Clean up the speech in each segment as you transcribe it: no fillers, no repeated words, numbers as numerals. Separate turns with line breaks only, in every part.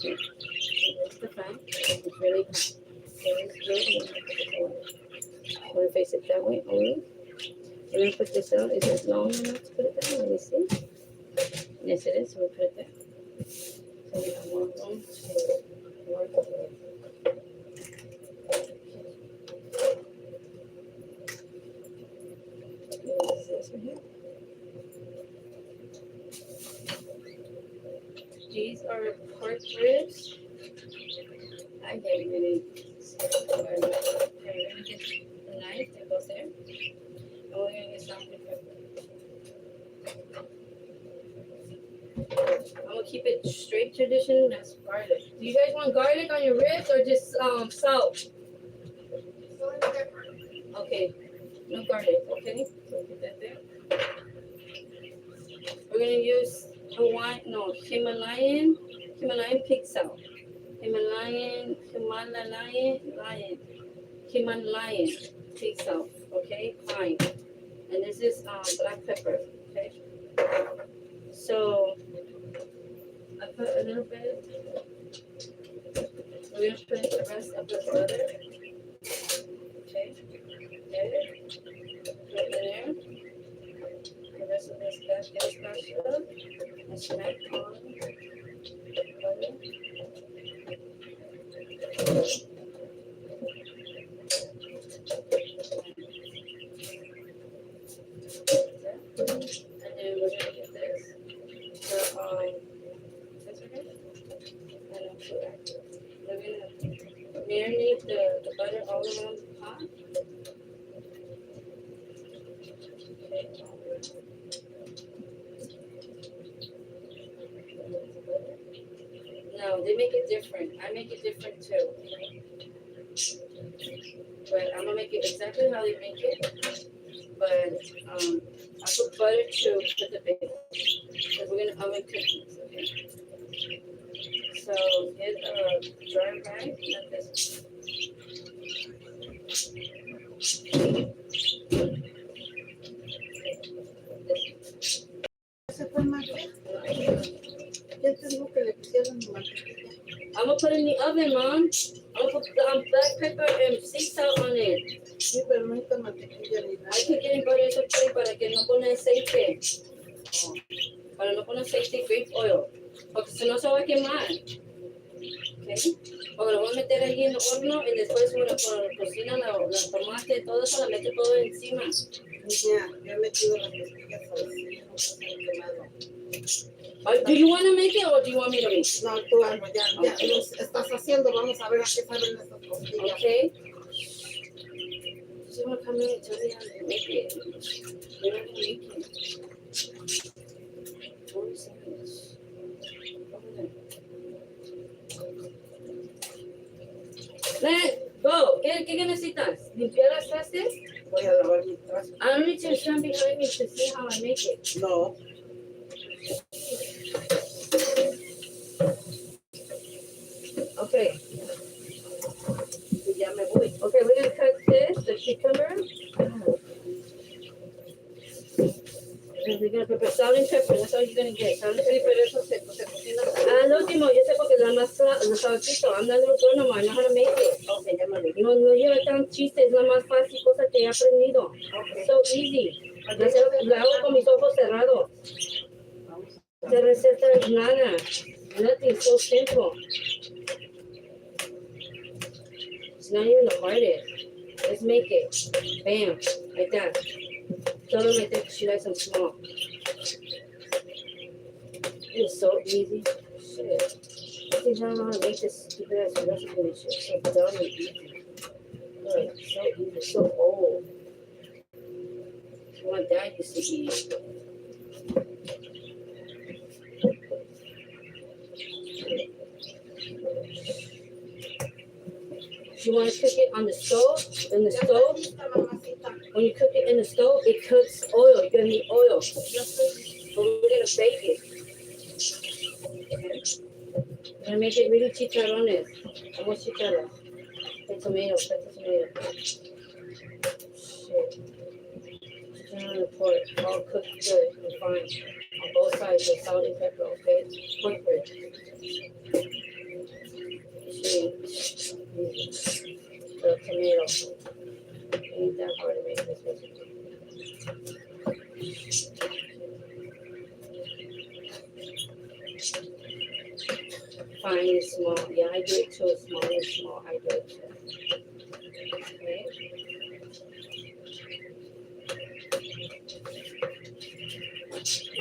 Okay. Here's the fan. It's really hot. Here's I'm going to face it that way only. We're going to put this out. Is it long enough to put it down? Let me see. Yes, it is. So we put it there. So we have more room to work with. This right here. These are pork ribs. I can't really see where we're going to get the knife that goes there. And we're going to get salt and pepper. I'm going to keep it straight tradition. That's garlic. Do you guys want garlic on your ribs or just salt? Salt and pepper. Okay. No garlic. Okay. So put that there. We're going to use Himalayan pig salt. Himalayan pig salt. Okay, fine. And this is black pepper. Okay. So I put a little bit. We're going to put the rest of the butter. Okay. There. Put it in there. The rest of this gets mashed up and smack on butter. And then we're gonna get this. So this right here. And I'll put that. We're gonna marinate the butter all around the pot. Okay. No, they make it different. I make it different too. But I'm gonna make it exactly how they make it. But I put butter too with the bacon. So we're gonna oven cook this, okay? So get a dry bag, not this. I'm gonna put it in the oven, Mom. I'm gonna put black pepper and sea salt on it. Sí, pero no está mantequilla ni nada. Hay que quieren poner eso aquí para que no pone aceite. Para no poner aceite, grape oil. Porque si no se va a quemar. Okay. Porque lo voy a meter allí en el horno y después cuando cocina la tomate, todo eso, la mete todo encima. Ya, ya he metido las pastillas así, no se han quemado. Do you want to make it or do you want me to make it? No, tú hazlo, ya lo estás haciendo, vamos a ver a qué saben estas costillas. Okay. You want to come in and tell me how to make it? You don't make it. 40 seconds. Over there. Let go. ¿Qué necesitas? ¿Limpiar las trastes? Voy a lavar mis trastes. I don't need to stand behind me to see how I make it. No. Okay. Ya me voy. Okay, we're going to cut this, the cucumber. And we're going to put salt and pepper. That's all you're going to get. Salt and pepper, eso se cocina. Al último, yo sé porque la más salsito. I'm not going to go no more. I know how to make it. Okay, ya me voy. No lleva tan chiste. Es la más fácil cosa que he aprendido. Okay. So easy. La hago con mis ojos cerrados. The receta is nada. Nothing, so simple. It's not even the hardest. Let's make it. Bam. Like that. Tell them like that she likes them small. It's so easy. Shit. I think I don't know how to make this stupid ass recipe and shit. So dumb and easy. Look, so easy. So old. My dad used to eat. You want to cook it on the stove? In the stove? When you cook it in the stove, it cooks oil. You're going to need oil. But we're going to bake it. Okay. We're going to make it really chicharrones. Almost chicharrones. The tomato. Cut the tomato. Shit. Chicharron on the pork. All cooked good and fine. On both sides with salt and pepper, okay? Pork ribs. fine and small. Yeah, I do it too. Small and small. I do it too. Okay.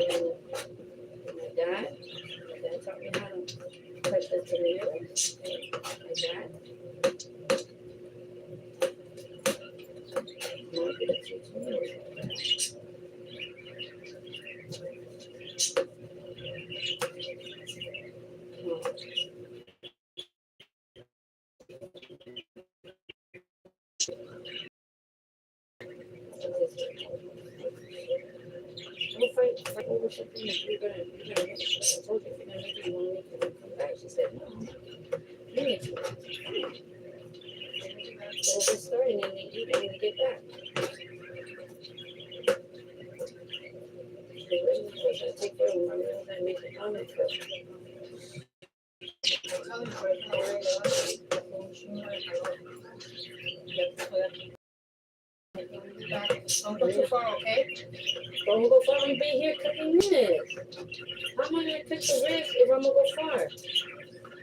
And like that. My dad taught me how to cut the tomatoes. Okay. Like that. Now I get a few tomatoes like that. We'll fight over something that you're gonna make it. I told you if you're gonna make it, you wanna make it and come back. She said, no, you need to. So we'll just start and then they eat and we get back. The rest of us I take care of them. I realize I make it on it first.
Don't go too far, okay?
Don't go far and be here cooking minutes. How am I gonna cook the ribs if I'm gonna go far?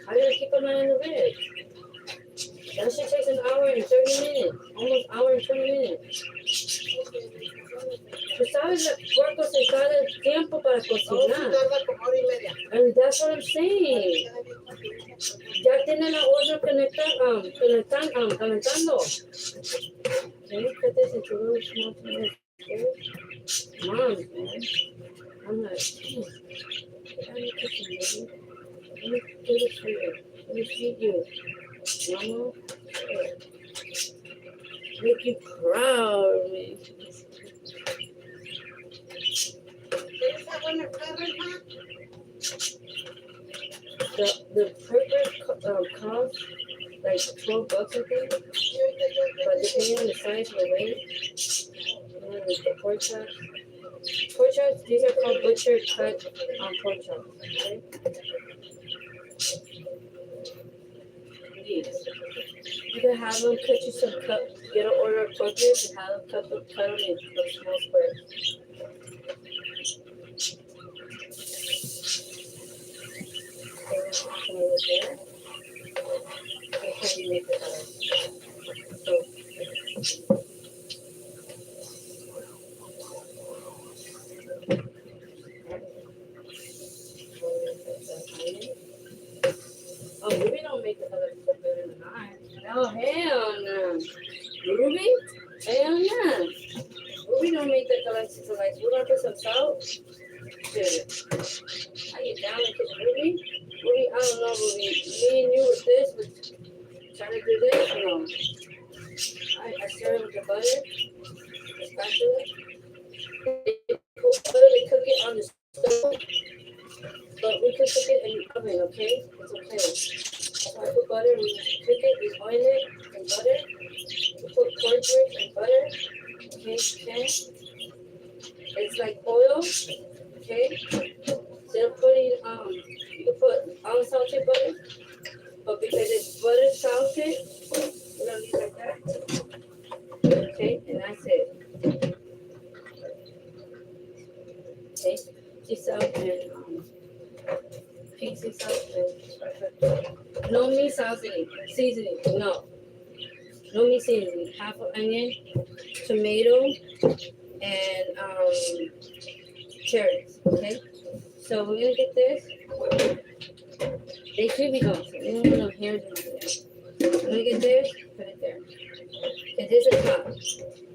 I gotta keep an eye on the ribs. That shit takes an hour and 30 minutes. Almost hour and 20 minutes. Tú sabes cuánto se tarda el tiempo para cocinar. And that's what I'm saying. Ya tienen la orden calentando. Can you cut this into really small tomatoes? Mom, man. I'm like, geez, get out of the kitchen, baby. Let me do this for you. Let me feed you. Mama, make you proud of me. The purpose cost like $12, I think. But depending on the size and the weight, the pork chops. Pork chops, these are called butcher cut pork chops. Okay? These. You can have them cut you some cut. Get an order of pork ribs and have them cut them in small squares. Some of it there. That's how you make the color. So. Oh, Ruby don't make the color so better than I. Oh, hell no. Ruby? Hell no. Ruby don't make the color so like, we're gonna put some salt. Shit. I get down and kiss Ruby. Ruby, I don't know, Ruby. Me and you with this, trying to do this, no. I stir it with the butter, the spatula. They cook it on the stove. But we can cook it in the oven, okay? It's okay. So I put butter, we cook it, we oil it and butter. We put corn ribs and butter, okay? It's like oil, okay? Instead of putting, you can put unsalted butter, but because it's butter salted, we're gonna leave it like that. Okay, and that's it. Okay, sea salt and pink sea salt and no meat seasoning, no meat seasoning. Half an onion, tomato, and carrots. Okay, so we're gonna get this. They should be gone. So they don't have no hairs in there. I'm gonna get this. Put it there. Okay, this is top.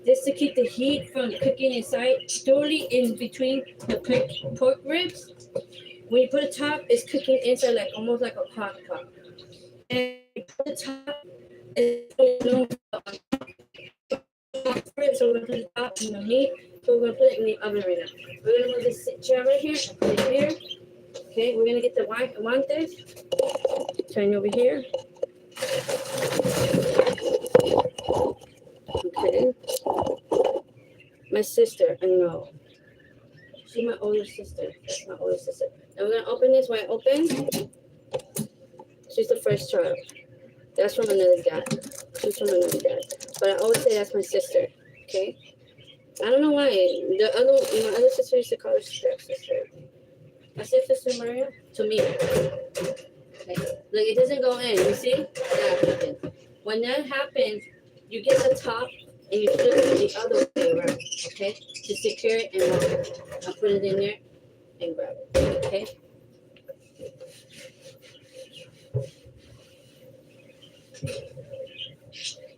This to keep the heat from cooking inside, thoroughly in between the pork ribs. When you put it top, it's cooking inside like almost like a pot. And you put the top, it's so we're gonna put the top in the meat. So we're gonna put it in the oven right now. We're gonna move this chair right here and put it here. Okay, we're gonna get the guantes. Turn over here. Okay. My sister, I know. She's my older sister. That's my older sister. Now we're gonna open this wide open. She's the first child. That's from another dad. She's from another dad. But I always say that's my sister. Okay? I don't know why. My other sister used to call her stepsister. I said Sister Maria to me. Okay? Like it doesn't go in. You see? That happens. When that happens, you get the top and you flip it the other way around. Okay? To secure it and lock it. I'll put it in there and grab it. Okay?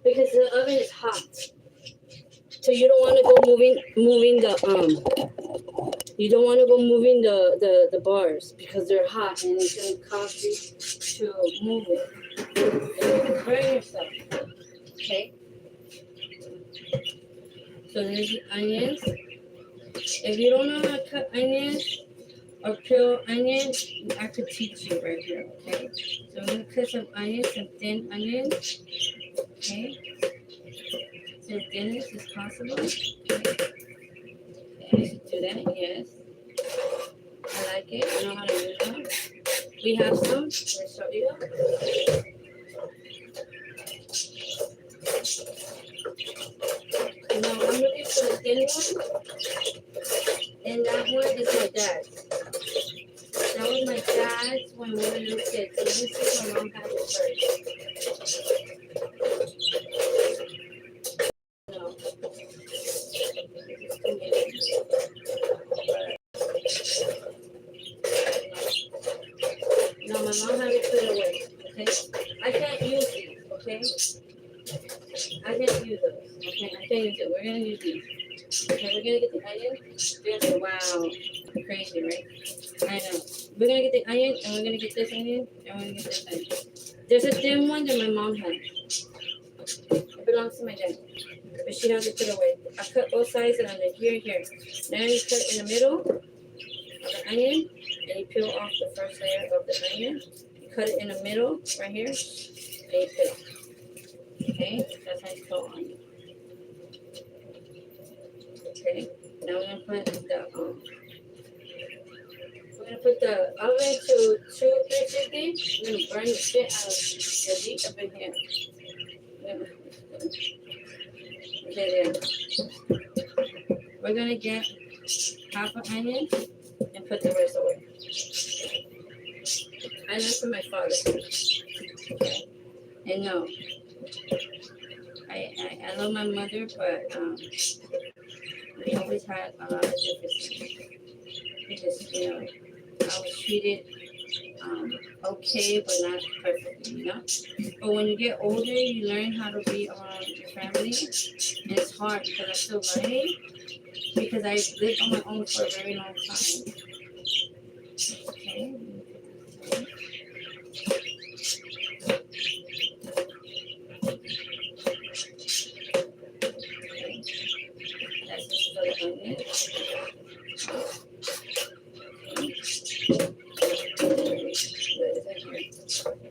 Because the oven is hot. So you don't want to go moving the you don't want to go moving the bars because they're hot and it's gonna cause you to move it. You can burn yourself. Okay? So there's the onions. If you don't know how to cut onions or peel onions, I could teach you right here, okay? So I'm gonna cut some onions, some thin onions, okay? So thin as possible. Okay. I should do that, yes. I like it, I know how to use them. We have some, let's show you. Now I'm looking for the thin one, and that one is my dad's. That was my dad's when we were little kids. So let me see if my mom has it first. No. No, my mom had it put away, okay? I can't use these, okay? I can't use those, okay? I can't use it. We're gonna use these. Okay, we're gonna get the onion. Wow, crazy, right? I know. We're gonna get the onion, and we're gonna get this onion, and we're gonna get this onion. There's a thin one that my mom had. It belongs to my dad, but she has it put away. I cut both sides and I'm like, here. Then you cut in the middle of the onion, and you peel off the first layer of the onion. You cut it in the middle, right here, and you peel. Okay, that's how you peel onion. Okay, now we're gonna put the oven to 350. We're gonna burn the shit out of the heat up in here. Okay, there. We're gonna get half an onion and put the rest away. I learned from my father. And no, I love my mother, but we always had a lot of differences. Because, you know, I was treated okay, but not perfectly, you know? But when you get older, you learn how to be around your family. And it's hard because I'm still learning. Because I lived on my own for a very long time. Okay. That's just for the onion.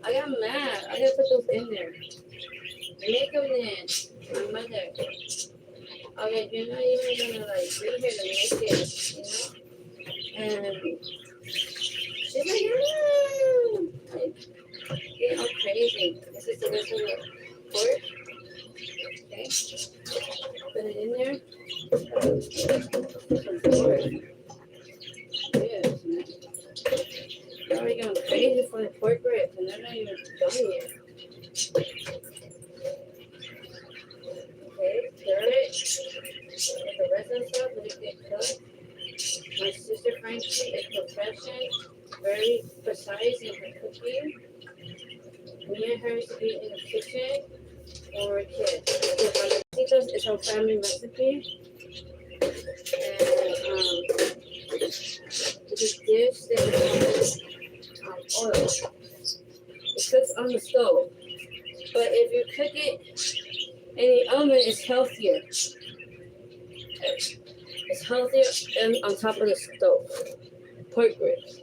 I got mad. I gotta put those in there. Make them then. My mother. Okay, you're not even gonna like be here to make it, you know? And she's like, like getting all crazy. This is the rest of the pork. Okay. Put it in there. Some pork. Yes, man. They're already going crazy for the pork ribs and they're not even done yet. Okay, stir it. With the rest of the stuff, let it get cooked. My sister Francie is professional, very precise in her cooking. Me and her used to be in the kitchen when we were kids. It's our family recipe. And this dish that is oil. It cooks on the stove. But if you cook it in the oven, it's healthier. It's healthier than on top of the stove. Pork ribs.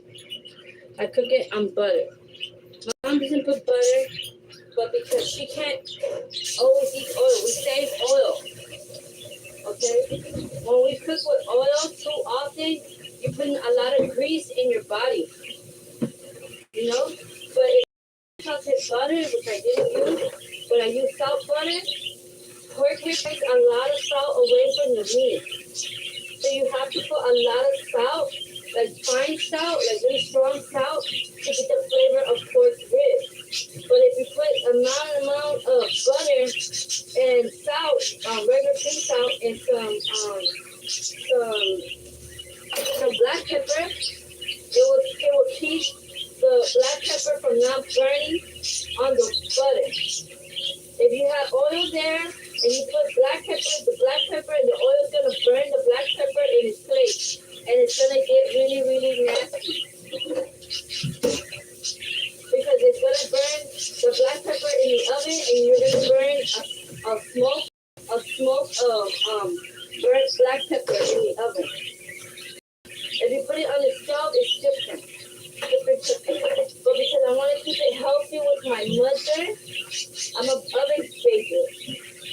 I cook it on butter. My mom doesn't put butter, but because she can't always eat oil, we save oil. Okay? When we cook with oil too often, you're putting a lot of grease in your body. You know? But if you salted butter, which I didn't use, but I use salt butter, pork ribs takes a lot of salt away from the meat. So you have to put a lot of salt, like fine salt, like really strong salt, to get the flavor of pork ribs. and some black pepper. It will keep the black pepper from not burning on the butter. If you have oil there and you put black pepper, the black pepper and the oil is gonna burn the black pepper in its place, and it's gonna get really, really nasty because it's gonna burn the black pepper in the oven, and you're gonna burn a burnt black pepper in the oven. If you put it on the stove, it's different. But because I want to keep it healthy with my mother, I'm an oven baker.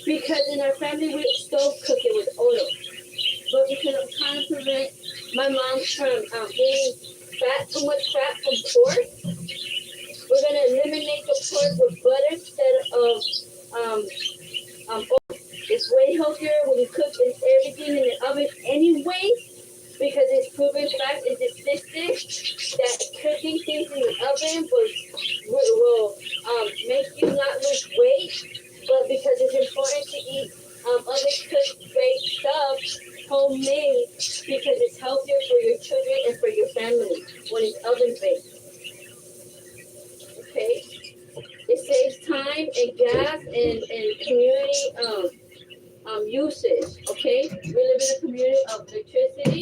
Because in our family, we stove cook it with oil. But because I'm trying to prevent my mom from eating too much fat from pork, we're going to eliminate the pork with butter instead of oil. It's way healthier when you cook everything in the oven anyway, because it's proven fact and statistic that cooking things in the oven will make you not lose weight, but because it's important to eat oven cooked baked stuff, homemade, because it's healthier for your children and for your family when it's oven baked. Okay? It saves time and gas and community usage. Okay? We live in a community of electricity.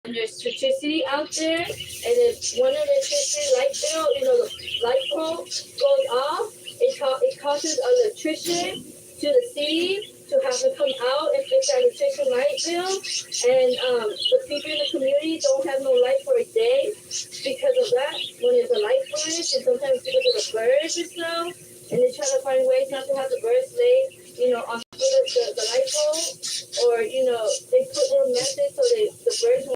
And there's electricity out there, and if one electricity light bill, the light pole goes off, it causes an electrician to the city to have to come out and fix that electrician light bill, and the people in the community don't have no light for a day because of that. When there's a light furnace, and sometimes because of the birds and stuff, and they try to find ways not to have the birds lay, on the light pole, or they put little methods so the birds won't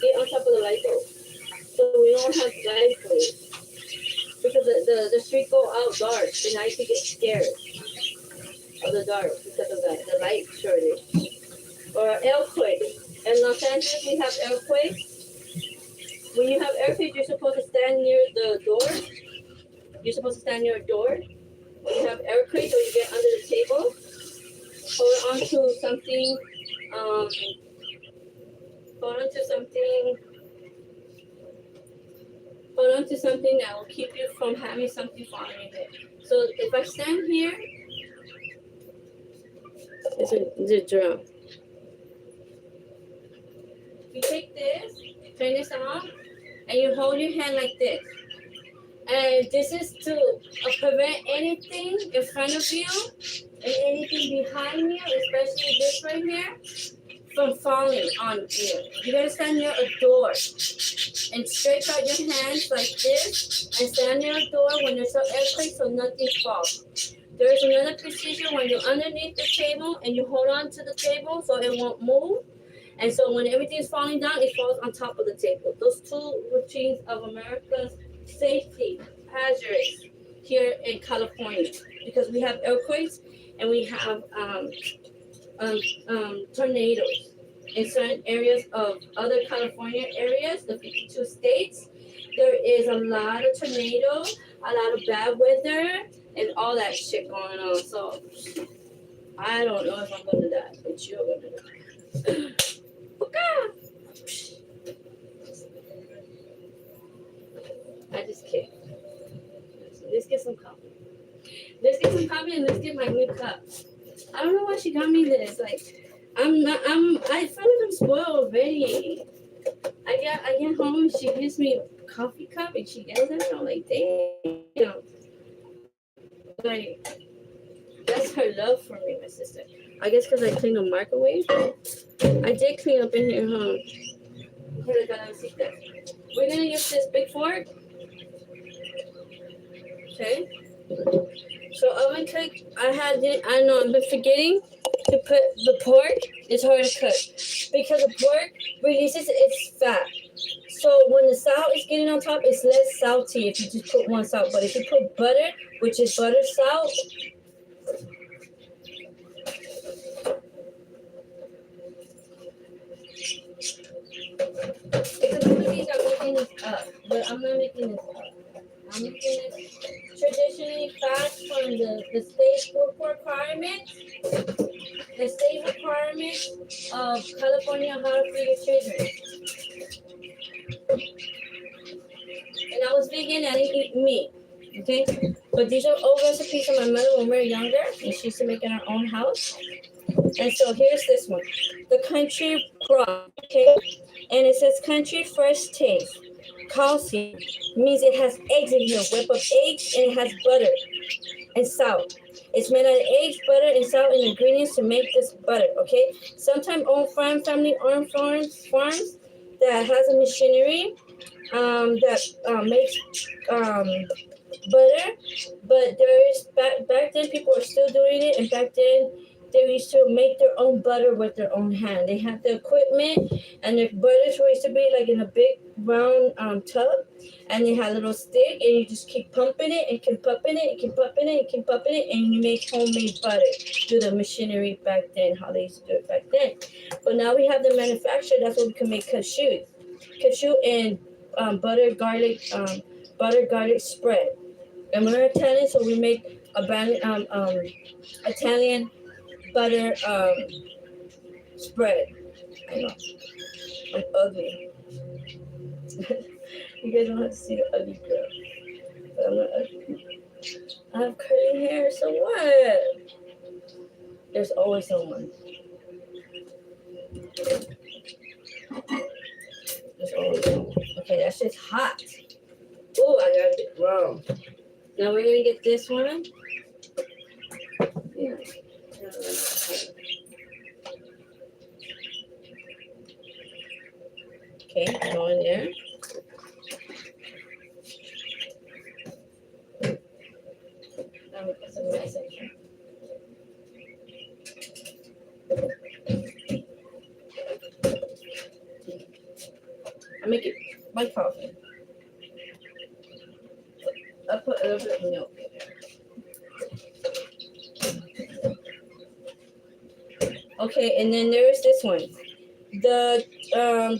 get on top of the light bulb, so we don't have light bulbs because the street go out dark, and I used to get scared of the dark because of that, the light shortage. Or earthquake. In Los Angeles, we have earthquakes. When you have earthquakes, you're supposed to stand near the door. You're supposed to stand near a door. When you have earthquakes, or you get under the table, hold onto something. Hold on to something that will keep you from having something fall on your head. So if I stand here, it's a drum. You take this, turn this on, and you hold your hand like this. And this is to prevent anything in front of you and anything behind you, especially this right here, from falling on you. You're going to stand near a door and stretch out your hands like this and stand near a door when there's an earthquake so nothing falls. There is another procedure when you're underneath the table and you hold on to the table so it won't move. And so when everything's falling down, it falls on top of the table. Those two routines of America's safety hazards here in California, because we have earthquakes and we have tornadoes in certain areas of other California areas, the 52 states. There is a lot of tornadoes, a lot of bad weather, and all that shit going on. So I don't know if I'm gonna die, but you're gonna die. I just kidding. Let's get some coffee. Let's get some coffee and let's get my new cup. I don't know why she got me this. Like, I feel like I'm spoiled already. I get home and she gives me a coffee cup and she yells at me. I'm like, damn. Like, that's her love for me, my sister. I guess because I cleaned the microwave. I did clean up in here, huh? We're gonna use this big fork. Okay. So oven cook, I know I've been forgetting to put the pork. It's hard to cook because the pork releases its fat. So when the salt is getting on top, it's less salty if you just put one salt. But if you put butter, which is butter salt, because I'm making this up, but I'm not making this up. I'm traditionally fast from the state food requirement, the state requirement of California how to feed your children. And I was vegan, I didn't eat meat. Okay? But these are old recipes from my mother when we were younger, and she used to make in her own house. And so here's this one. The country crop, okay? And it says country fresh taste. Calcium means it has eggs in here, whip of eggs, and it has butter and salt. It's made out of eggs, butter, and salt and ingredients to make this butter, okay? Sometimes own family-owned farms that has a machinery that makes butter, but there is back then people were still doing it, and back then they used to make their own butter with their own hand. They had the equipment, and the butters used to be like in a big round tub, and they had a little stick, and you just keep pumping it, and keep pumping it, and keep pumping it, and keep pumping it, and you make homemade butter through the machinery back then, how they used to do it back then. But now we have the manufacturer. That's what we can make cashew and butter garlic spread. And we're Italian, so we make Italian butter spread. I know, I'm ugly. You guys don't have to see the ugly girl, but I'm not ugly. I have curly hair, so what? There's always someone. There's always someone. Okay, that shit's hot. Oh, I got it wrong. Now we're gonna get this one. Yeah. Okay, go in there. That's a mess in here. I make it my coffee. I put a little bit of milk in there. Okay, and then there's this one. The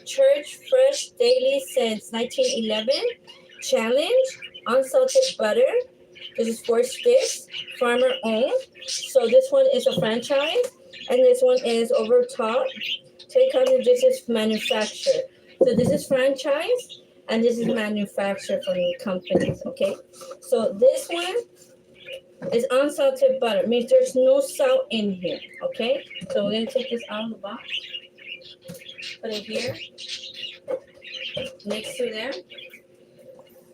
Church Fresh Daily since 1911 Challenge Unsalted Butter. This is 4 sticks, farmer owned. So this one is a franchise, and this one is over top. Take on this is manufactured. So this is franchise, and this is manufactured from companies, okay? So this one is unsalted butter. It means there's no salt in here, okay? So we're gonna take this out of the box. Put it here, next to there.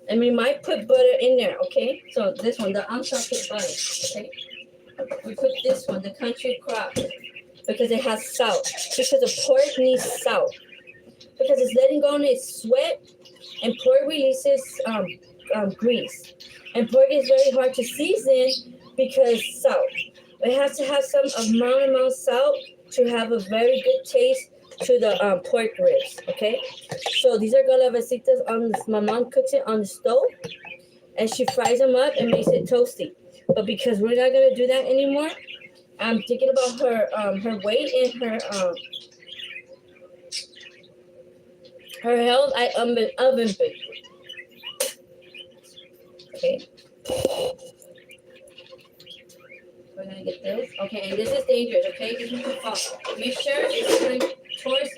And we might put butter in there, okay? So this one, the unsalted butter, okay? We put this one, the country crop, because it has salt. Because the pork needs salt. Because it's letting go in its sweat, and pork releases grease. And pork is very hard to season because salt. It has to have some amount of salt to have a very good taste to the pork ribs, okay? So these are galavasitas my mom cooks it on the stove, and she fries them up and makes it toasty. But because we're not gonna do that anymore, I'm thinking about her weight and her health. I oven bake. Okay. We're gonna get this. Okay, and this is dangerous, okay? This is the fall. Make sure it's going towards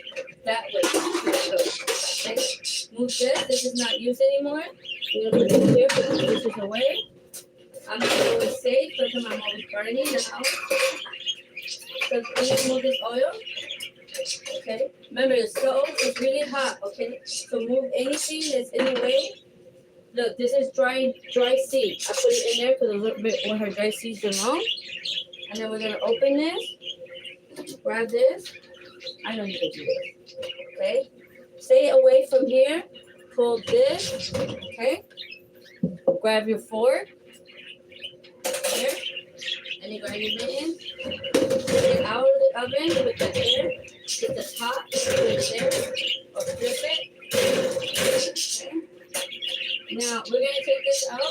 that way. Okay. Move this. This is not used anymore. We're gonna put it here because this is away. I'm not always safe because I'm always burning the house. So we're gonna move this oil. Okay. Remember the stove is really hot, okay? So move anything that's in the way. Look, this is dry seed. I put it in there because a little bit where her dry seeds belong. And then we're gonna open this, grab this. I know you can do this. Okay? Stay away from here. Pull this. Okay? Grab your fork. Here. And you grab your mitten. Take it out of the oven, put that there. Get the top, put it there. Or flip it. Okay. Now we're gonna take this out.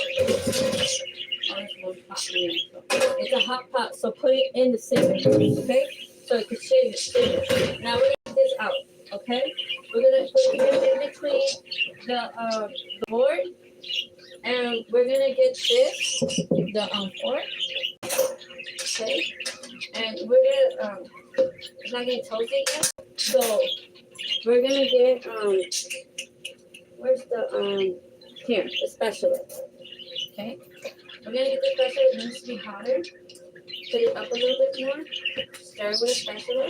Oh, it's one pot in there. It's a hot pot, so put it in the sink, okay? So it can shave it. Now we're gonna take this out, okay? We're gonna put it in between the board, and we're gonna get this, the fork, okay, and we're gonna it's not getting toasted yet, so we're gonna get where's the here the spatula, okay, we're gonna get the spatula. It needs to be hotter. Put it up a little bit more. Stir with a spatula.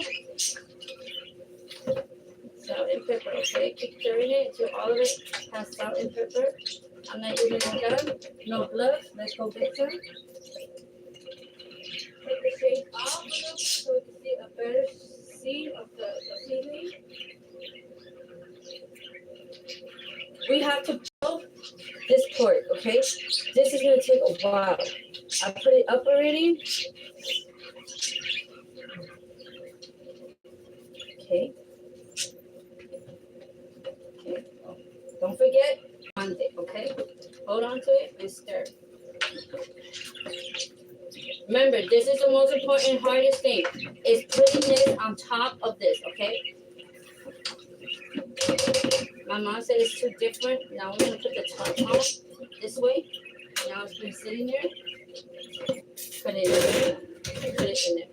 Salt and pepper, okay? Keep stirring it until all of it has salt and pepper. I'm not using a gun, no gloves. Let's go get some. Take the shade off a little bit so we can see a better see of the seasoning. We have to boil this pork, okay? This is gonna take a while. I put it up already. Okay. Okay. Don't forget on it, okay? Hold on to it and stir. Remember, this is the most important, hardest thing. Is putting this on top of this, okay? My mom said it's too different. Now we're gonna put the top on this way. Now it's been sitting there. Put it in there. Put it in there.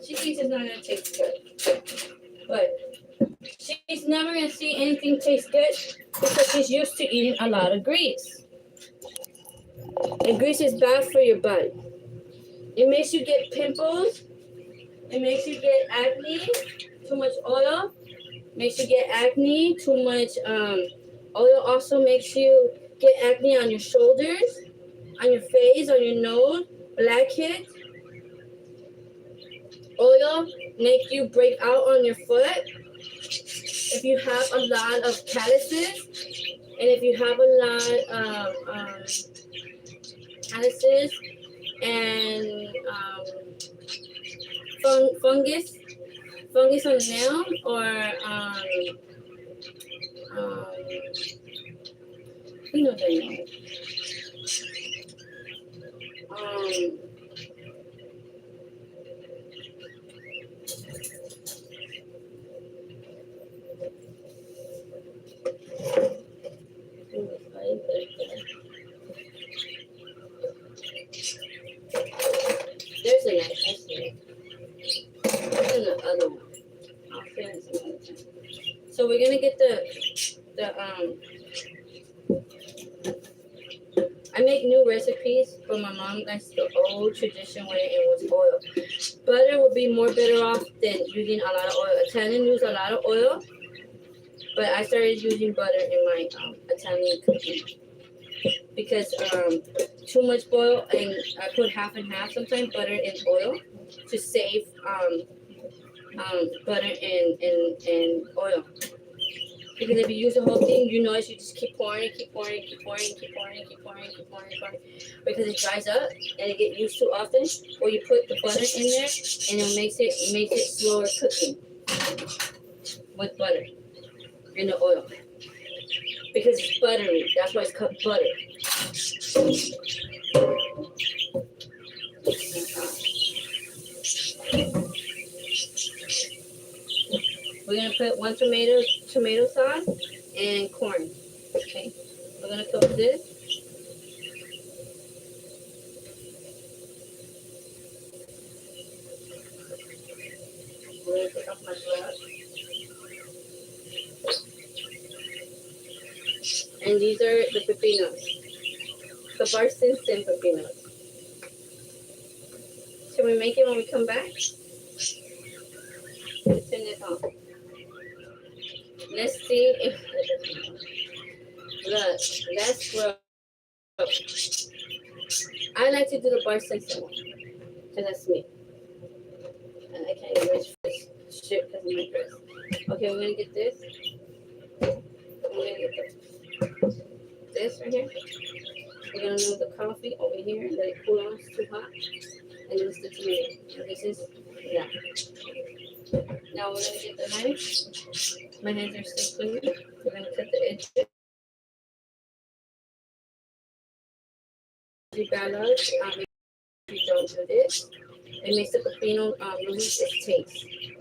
She thinks it's not gonna taste good, but she's never gonna see anything taste good because she's used to eating a lot of grease. And grease is bad for your body. It makes you get pimples. It makes you get acne. Too much oil makes you get acne. Too much oil also makes you get acne on your shoulders, on your face, on your nose, blackheads. Oil make you break out on your foot. If you have a lot of calluses, and if you have a lot of calluses and fungus on the nail, or you know the name. There's a knife. I see it. And the other one. I'll finish another time. So we're gonna get the I make new recipes, but my mom likes the old tradition where it was oil. Butter would be more better off than using a lot of oil. Italian use a lot of oil, but I started using butter in my Italian cooking because too much oil, and I put half and half sometimes, butter and oil, to save butter and oil. Because if you use the whole thing, you notice you just keep pouring, because it dries up and it gets used too often. Or you put the butter in there and it makes it slower cooking with butter and the oil. Because it's buttery, that's why it's called butter. We're gonna put one tomato sauce and corn. Okay, we're gonna cook this. We're gonna take off my gloves. And these are the pepinos, the Barstons and pepinos. Should we make it when we come back? Let's turn it on. Let's see if look, let's grow. I like to do the Barstons one because that's me. And I can't even reach for shit because of my dress. Okay, we're gonna get this. I'm gonna get this right here. We're gonna move the coffee over here, let it cool off, it's too hot. And this is the tomato. And this is that. Now we're gonna get the knife. My hands are still clean. We're gonna cut the edges. Balance. If you don't do this, it makes the pepino lose its taste.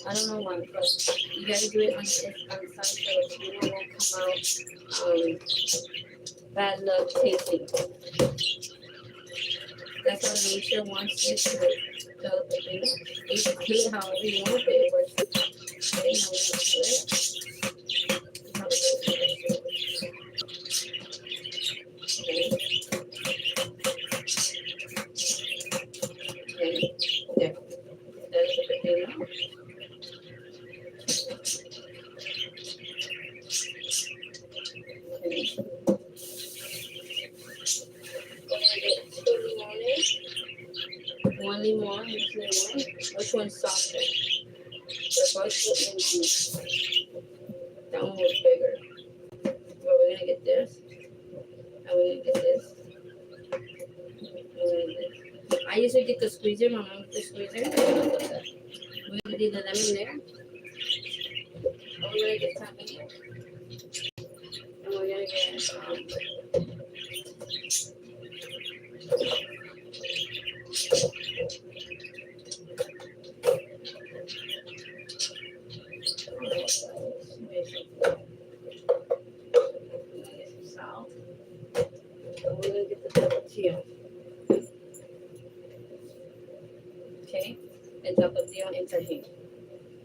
I don't know why, but you gotta do it on the side so the pepino won't come out bad luck tasting. That's how nature wants it to develop it, you know? You can kill it however you want, but it works. Okay, now we're gonna kill it. How to do it. Okay. Okay. There. That is a potato. Okay. We're gonna get 2 limones. 1 limon, each lemon. Which one's softer? The first one and that one was bigger. But we're gonna get this. And we're gonna get this. And we're gonna get this. I usually get the squeezer, my mom gets the squeezer. We're gonna do the lemon there. And we're gonna get some in here. And we're gonna get salt. And we're gonna get the tapatio. Okay? And tapatio and tahini.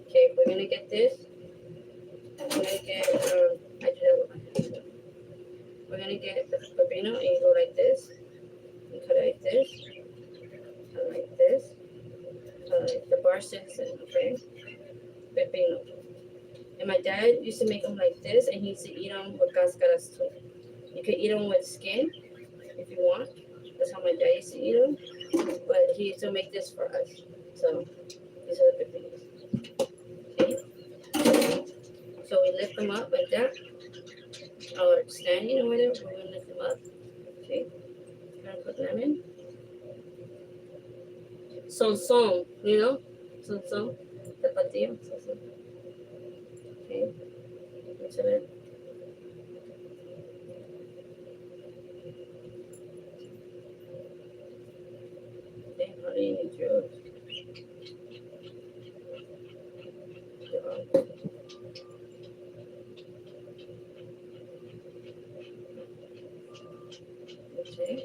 Okay, we're gonna get this. And we're gonna get we're gonna get the pepino and you go like this. And cut it like this. Cut it like this. Like the bar citizen, okay? Pepino. And my dad used to make them like this, and he used to eat them with cascaras too. You could eat them with skin if you want. That's how my dad used to eat them. But he used to make this for us. So these are the pepinos. Okay. So we lift them up like that. Or standing or whatever. We're gonna lift them up. Okay. We're gonna put lemon. Son, you know? Son. Tapatio. Son. Okay. Mix it in. Okay, how do you need yours? Okay.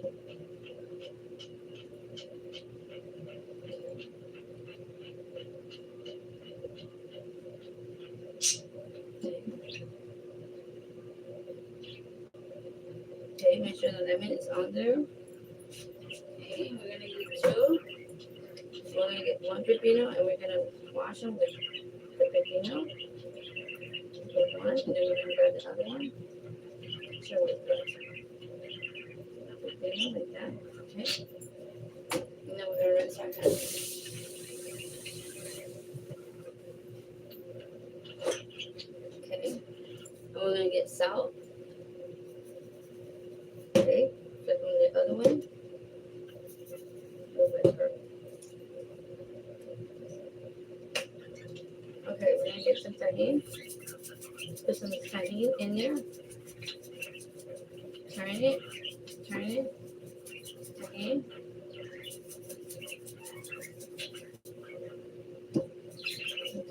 Okay, make sure the lemon is on there. Okay, we're gonna get 2. We're gonna get 1 pepino and we're gonna wash them with the pepino. With 1, and then we're gonna grab the other one. Sure, with the pepino like that. Okay. And then we're gonna rinse our hands. Okay. And we're gonna get salt. Okay. Flip on the other one. Okay, we're gonna get some tahini. Put some tahini in there. Turn it. Tahini.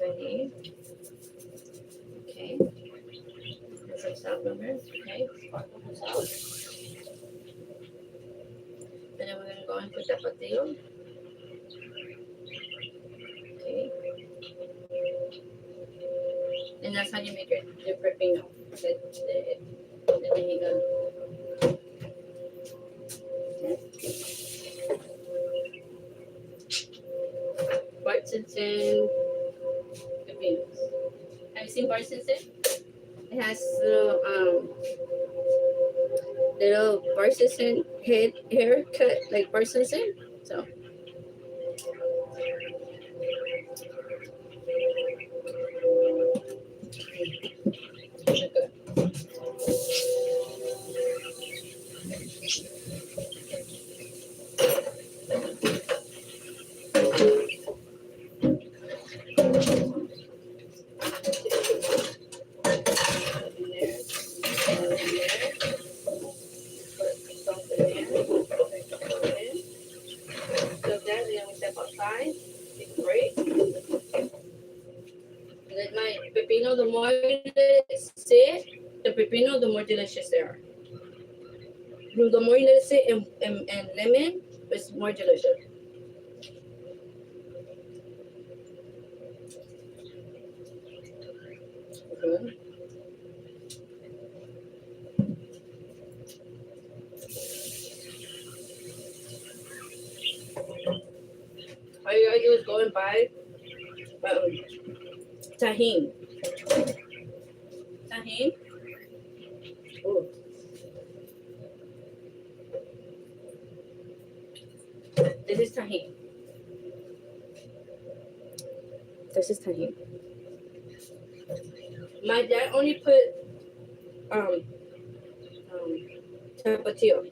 Tahini. Okay. There's some salt, remember? Okay. Sparkle the salt. And then we're gonna go and put the tapatio. Okay. And that's how you make your pepino. The vinegar. Bar citizen pepinos. Have you seen bar citizen? It has little bar citizen haircut like bar citizen. So. The more they sit, the pepino, the more delicious they are. The more you let it sit and lemon, it's more delicious. Okay. All you gotta do is go and buy tahini. Tahini. Ooh. This is tahini. This is tahini. My dad only put tapatio.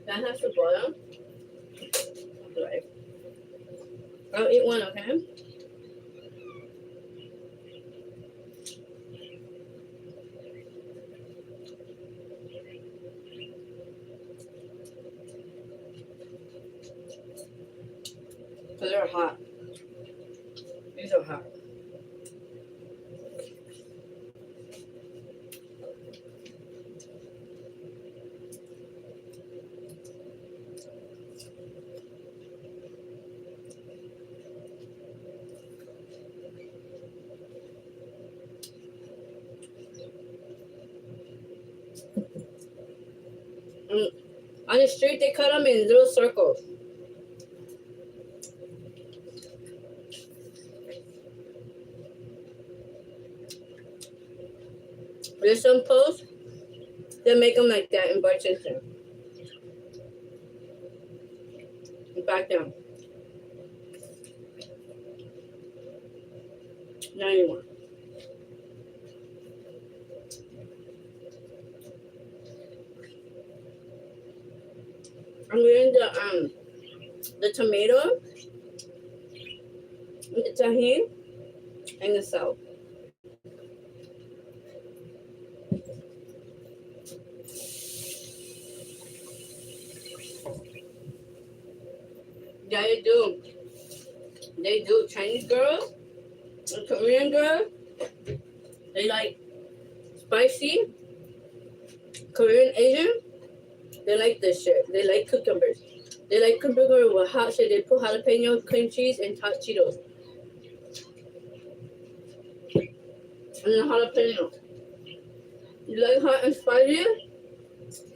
That has to boil. Right. I'll eat one, okay? Because they're hot. These are hot. On the street, they cut them in little circles. There's some posts that make them like that in Barchester. Back down. Not anymore. I'm getting the tomato, the tahini, and the salt. Yeah, they do. They do. Chinese girls and Korean girls, they like spicy. Korean, Asian, they like this shit. They like cucumbers. They like cucumber with hot shit. They put jalapeno, cream cheese, and hot Cheetos. And then jalapeno. You like hot and spicy? You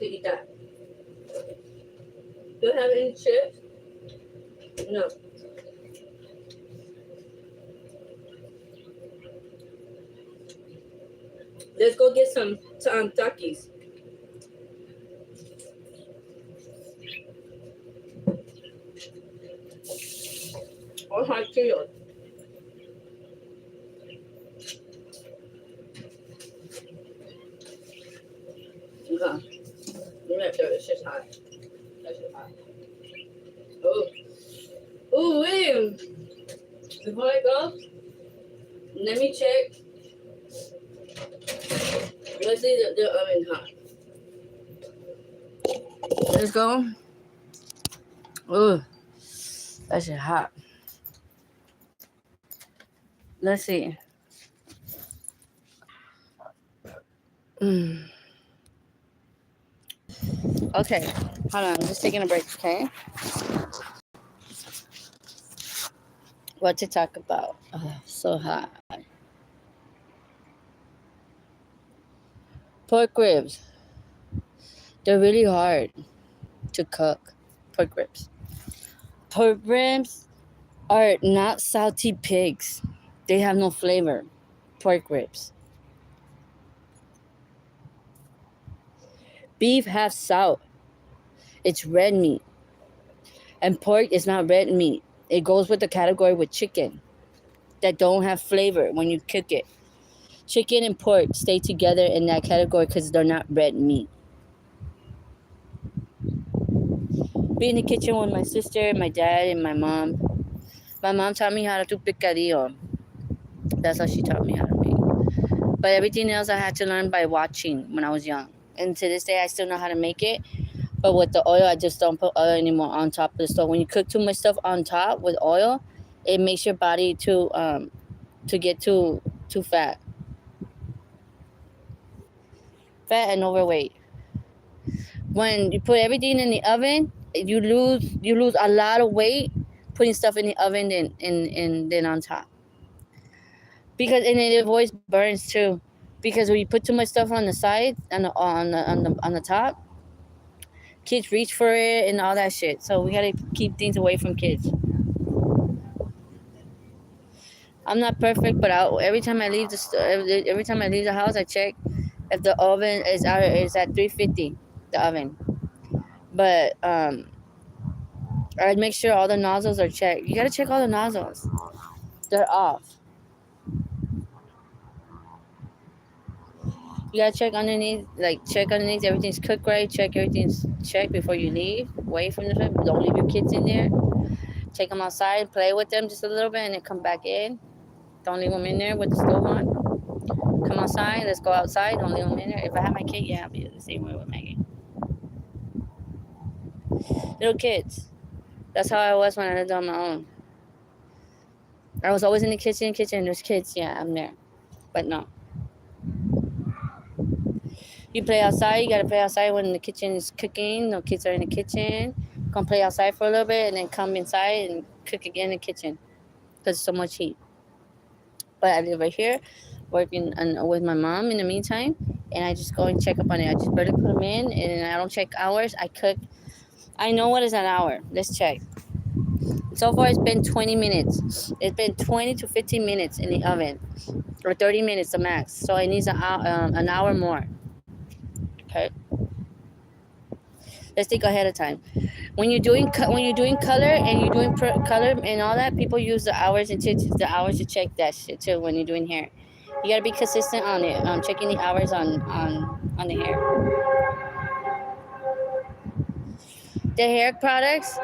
eat that. Do you have any chips? No. Let's go get some Takis. Or hot Cheetos. Okay. Right there, it's just hot. That's just hot. Oh. Oh, wait. Before I go, let me check. Let's see the oven hot. Let's go. Oh, that's just hot. Let's see. Okay, hold on. I'm just taking a break, okay? What to talk about? Oh, so hot. Pork ribs. They're really hard to cook. Pork ribs. Pork ribs are not salty pigs. They have no flavor. Pork ribs. Beef has salt. It's red meat. And pork is not red meat. It goes with the category with chicken that don't have flavor when you cook it. Chicken and pork stay together in that category because they're not red meat. Be in the kitchen with my sister, my dad, and my mom. My mom taught me how to do picadillo. That's how she taught me how to make. But everything else I had to learn by watching when I was young. And to this day, I still know how to make it.
But with the oil, I just don't put oil anymore on top of the stove. When you cook too much stuff on top with oil, it makes your body to get too fat and overweight. When you put everything in the oven, you lose a lot of weight putting stuff in the oven then on top. Because and it avoids burns too. Because when you put too much stuff on the side on the top, kids reach for it and all that shit. So we gotta keep things away from kids. I'm not perfect, but every time I leave every time I leave the house, I check if the oven is at 350, the oven. But I'd make sure all the nozzles are checked. You gotta check all the nozzles. They're off. You gotta check underneath, everything's cooked right. Check everything's checked before you leave away from the food. Don't leave your kids in there. Take them outside, play with them just a little bit, and then come back in. Don't leave them in there with the stove on. Come outside. Let's go outside. Don't leave them in there. If I had my kid, yeah, I'd be the same way with Maggie. Little kids. That's how I was when I lived on my own. I was always in the kitchen. There's kids. Yeah, I'm there. But no. You play outside. You gotta play outside when the kitchen is cooking. No kids are in the kitchen. Come play outside for a little bit and then come inside and cook again in the kitchen because it's so much heat. But I live right here, working with my mom in the meantime, and I just go and check up on it. I just barely put them in, and I don't check hours. I cook. I know what is an hour. Let's check. So far, it's been 20 minutes. It's been 20 to 15 minutes in the oven, or 30 minutes the max. So it needs an hour more. Okay. Let's think ahead of time. When you're doing color and you're doing color and all that, people use the hours to check that shit too. When you're doing hair, you gotta be consistent on it. Checking the hours on the hair. The hair products,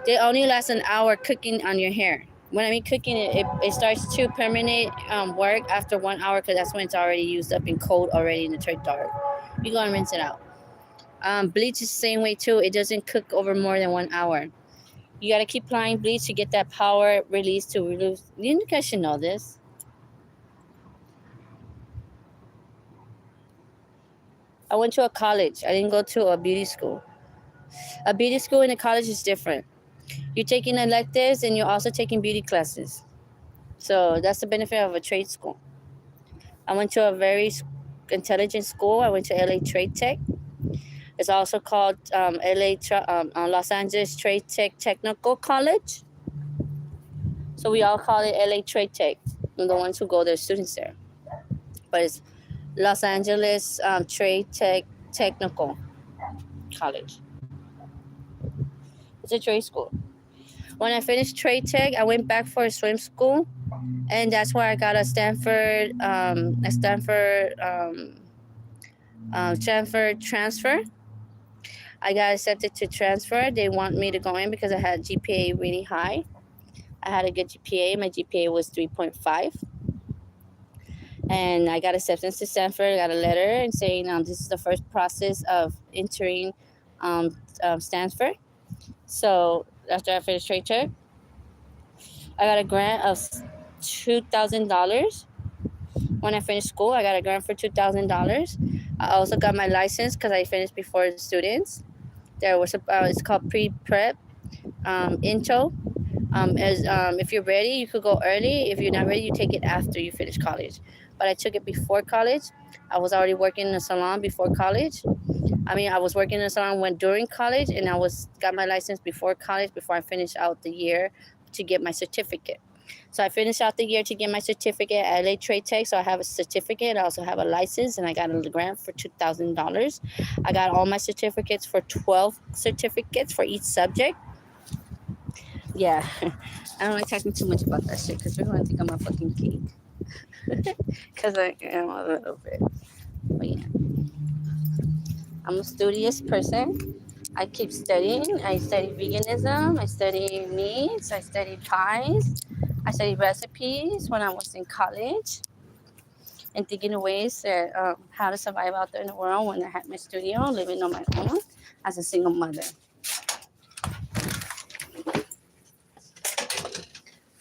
they only last an hour cooking on your hair. When I mean cooking, it starts to permanent work after 1 hour because that's when it's already used up and cold already in the tray dark. You go and rinse it out. Bleach is the same way too. It doesn't cook over more than 1 hour. You gotta keep applying bleach to get that power release to release. You guys should know this. I went to a college. I didn't go to a beauty school. A beauty school and a college is different. You're taking electives and you're also taking beauty classes. So that's the benefit of a trade school. I went to a very intelligent school. I went to LA Trade Tech. It's also called Los Angeles Trade Tech Technical College. So we all call it LA Trade Tech. And the ones who go there, students there. But it's Los Angeles Trade Tech Technical College. It's a trade school. When I finished Trade Tech, I went back for a swim school, and that's where I got a Stanford transfer. I got accepted to transfer. They want me to go in because I had GPA really high. I had a good GPA. My GPA was 3.5. And I got acceptance to Stanford. I got a letter and saying this is the first process of entering Stanford. So after I finished Trade Tech, I got a grant of $2,000. When I finished school, I got a grant for $2,000. I also got my license because I finished before the students. There was it's called pre-prep, intro. If you're ready, you could go early. If you're not ready, you take it after you finish college. But I took it before college. I was already working in a salon before college. I was working in a salon during college, and got my license before college, before I finished out the year to get my certificate. So I finished out the year to get my certificate at LA Trade Tech. So I have a certificate. I also have a license, and I got a grant for $2,000. I got all my certificates for 12 certificates for each subject. Yeah, I don't like talking too much about that shit because people think I'm a fucking geek. Because I am a little bit. But yeah, I'm a studious person. I keep studying. I study veganism. I study meats. I study pies. I studied recipes when I was in college and thinking of ways that how to survive out there in the world when I had my studio, living on my own. as a single mother.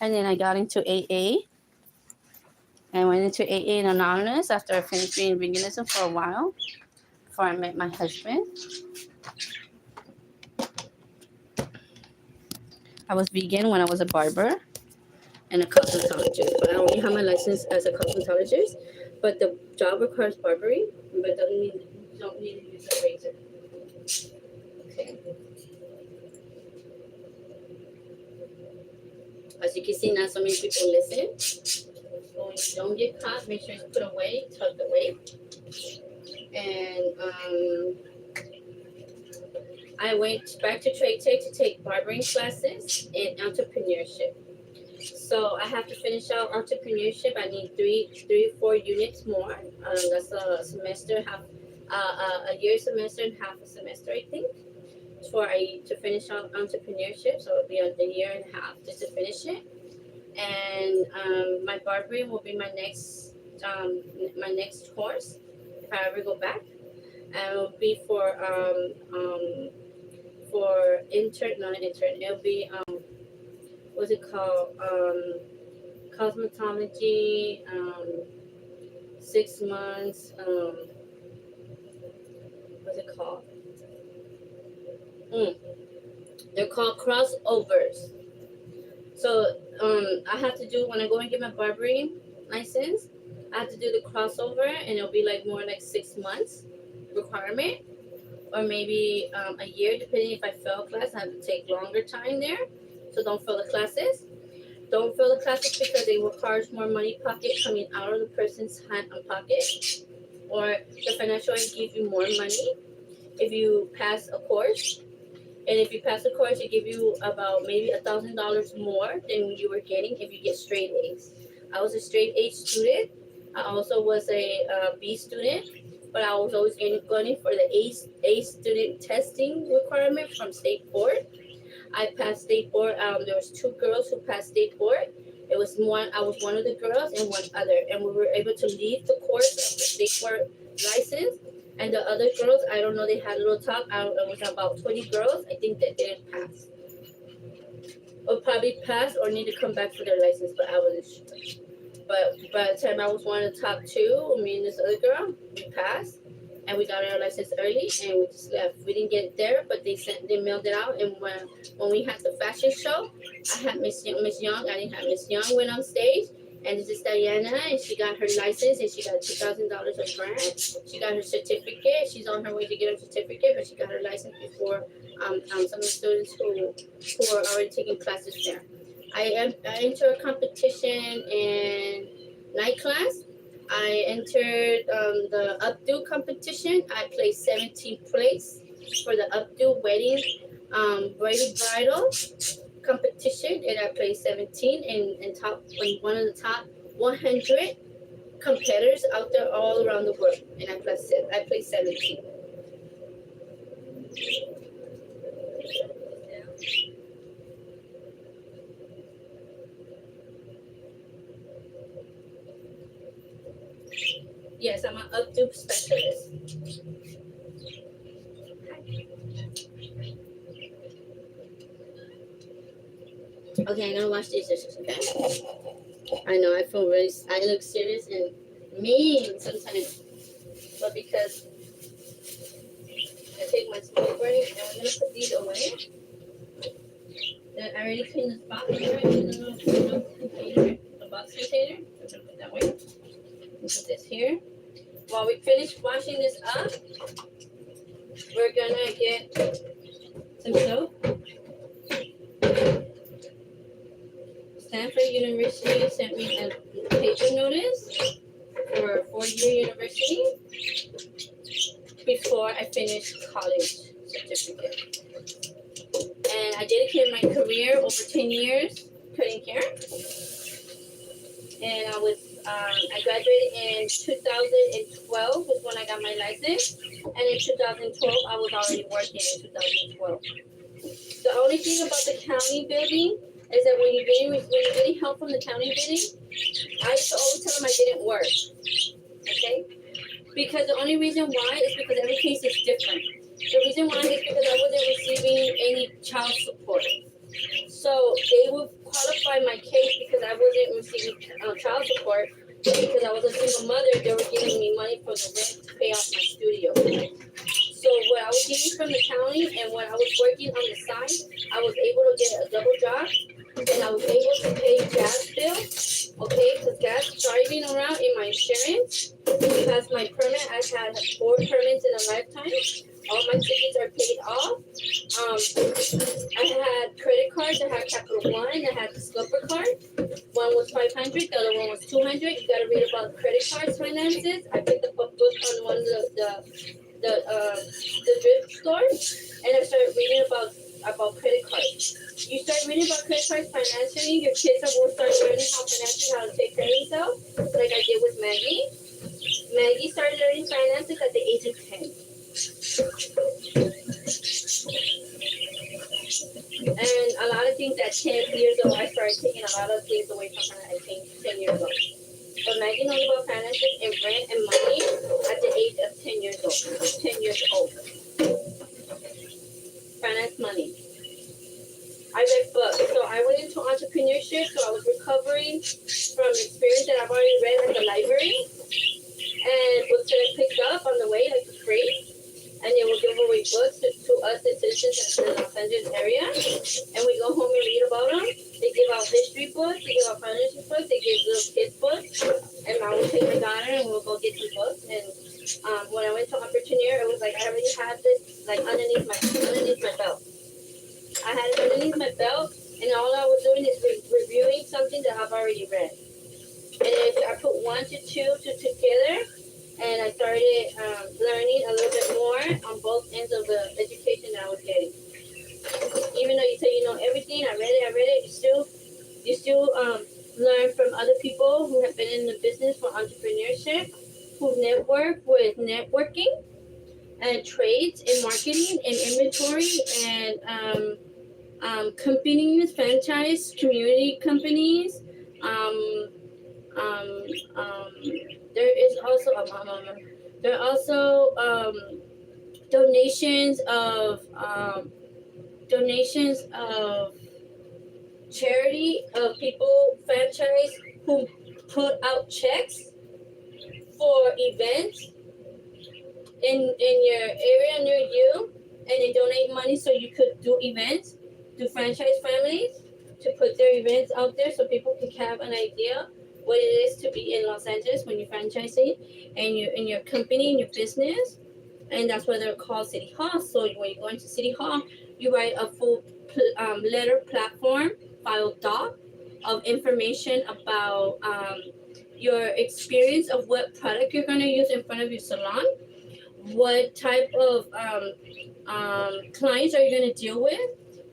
And then I got into AA. I went into AA and Anonymous after I finished being veganism for a while before I met my husband. I was vegan when I was a barber and a cosmetologist, but I only have my license as a cosmetologist. But the job requires barbering, but you don't need to use a razor. Okay. As you can see, not so many people listen. So when you don't get caught, make sure it's put away, tucked away. And I went back to Trade Tech to take barbering classes and entrepreneurship. So I have to finish out entrepreneurship. I need three, 4 units more. That's a semester, a year semester and half a semester, I think, to finish out entrepreneurship. So it'll be a year and a half just to finish it. And my barbering will be my next course if I ever go back. And it'll be for not an intern. It'll be what's it called? Cosmetology. 6 months. What's it called? They're called crossovers. So I have to do when I go and get my barbering license. I have to do the crossover, and it'll be like more like 6 months requirement, or maybe a year, depending if I fail class. I have to take longer time there. So don't fail the classes. Don't fail the classes because it requires more money pocket coming out of the person's hand and pocket, or the financial aid gives you more money if you pass a course. And if you pass the course, it give you about maybe $1,000 more than you were getting if you get straight A's. I was a straight A student. I also was a B student, but I was always going for the A student testing requirement from state board. I passed state board. There was 2 girls who passed state board. It was one. I was one of the girls and one other, and we were able to leave the course of the state board license. And the other girls, I don't know, they had a little talk. It was about 20 girls. I think that didn't pass. Or probably passed or need to come back for their license, but I wasn't sure. But by the time I was one of the top 2, me and this other girl, we passed. And we got our license early, and we just left. We didn't get it there, but they mailed it out. And when we had the fashion show, I had Miss Young. I didn't have Miss Young went on stage. And this is Diana, and she got her license, and she got $2,000 of grant. She got her certificate. She's on her way to get her certificate, but she got her license before some of the students who are already taking classes there. I entered a competition in night class. I entered the updo competition. I placed 17th place for the updo wedding braided bridal competition, and I placed 17 in one of the top 100 competitors out there all around the world, and I placed 17. Yes, I'm an updo specialist. Okay, I'm gonna wash these dishes, okay? I know, I look serious and mean sometimes, but because I take my smoke break, and I'm gonna put these away. Then I already cleaned this box here, in the little container, the box container. I'm gonna put that away. Put this here. While we finish washing this up, we're gonna get some soap. Stanford University sent me a paper notice for a 4-year university before I finished college certificate. And I dedicated my career over 10 years cutting hair. And I graduated in 2012 was when I got my license. And in 2012, I was already working in 2012. The only thing about the county building is that when you're getting help from the county building, I used to always tell them I didn't work. Okay? Because the only reason why is because every case is different.
The reason why is because I wasn't receiving any child support. So they would qualify my case because I wasn't receiving child support. Because I was a single mother, they were giving me money for the rent to pay off my studio. So what I was getting from the county and when I was working on the side, I was able to get a double job and I was able to pay gas bill, okay, because gas driving around in my insurance, because my permit, I had 4 permits in a lifetime. All my tickets are paid off. I had credit cards. I had Capital One. I had the Scupper card. One was 500. The other one was 200. You gotta read about credit cards finances. I picked up a book on one of the thrift stores, and I started reading about credit cards. You start reading about credit cards financially, your kids will start learning how to take care of themselves, like I did with Maggie. Maggie started learning finances at the age of 10. And a lot of things at 10 years old, I started taking a lot of things away from her at 10 years old. But Maggie knows about finances and rent and money at the age of 10 years old. 10 years old. Finance, money. I read books. So I went into entrepreneurship. So I was recovering from experience that I've already read at the library. And books that I picked up on the way, like for free. And they will give away books to us as citizens in the Los Angeles area. And we go home and read about them. They give out history books, they give out financial books, they give little kids books. And I will take my daughter and we'll go get some books. And when I went to entrepreneur, it was like I already had this like underneath my belt. I had it underneath my belt, and all I was doing is reviewing something that I've already read. And I put 1 to 2 together. And I started learning a little bit more on both ends of the education that I was getting. Even though you say you know everything, I read it, you still learn from other people who have been in the business for entrepreneurship, who network with networking and trades and marketing and inventory and companies, franchise, community companies. There are also donations of charity of people franchise who put out checks for events in your area near you, and they donate money so you could do events, do franchise families to put their events out there so people can have an idea what it is to be in Los Angeles when you're franchising and you're in your company, in your business. And that's why they're called City Hall. So when you go into City Hall, you write a full letter platform, file doc of information about your experience of what product you're going to use in front of your salon, what type of clients are you going to deal with,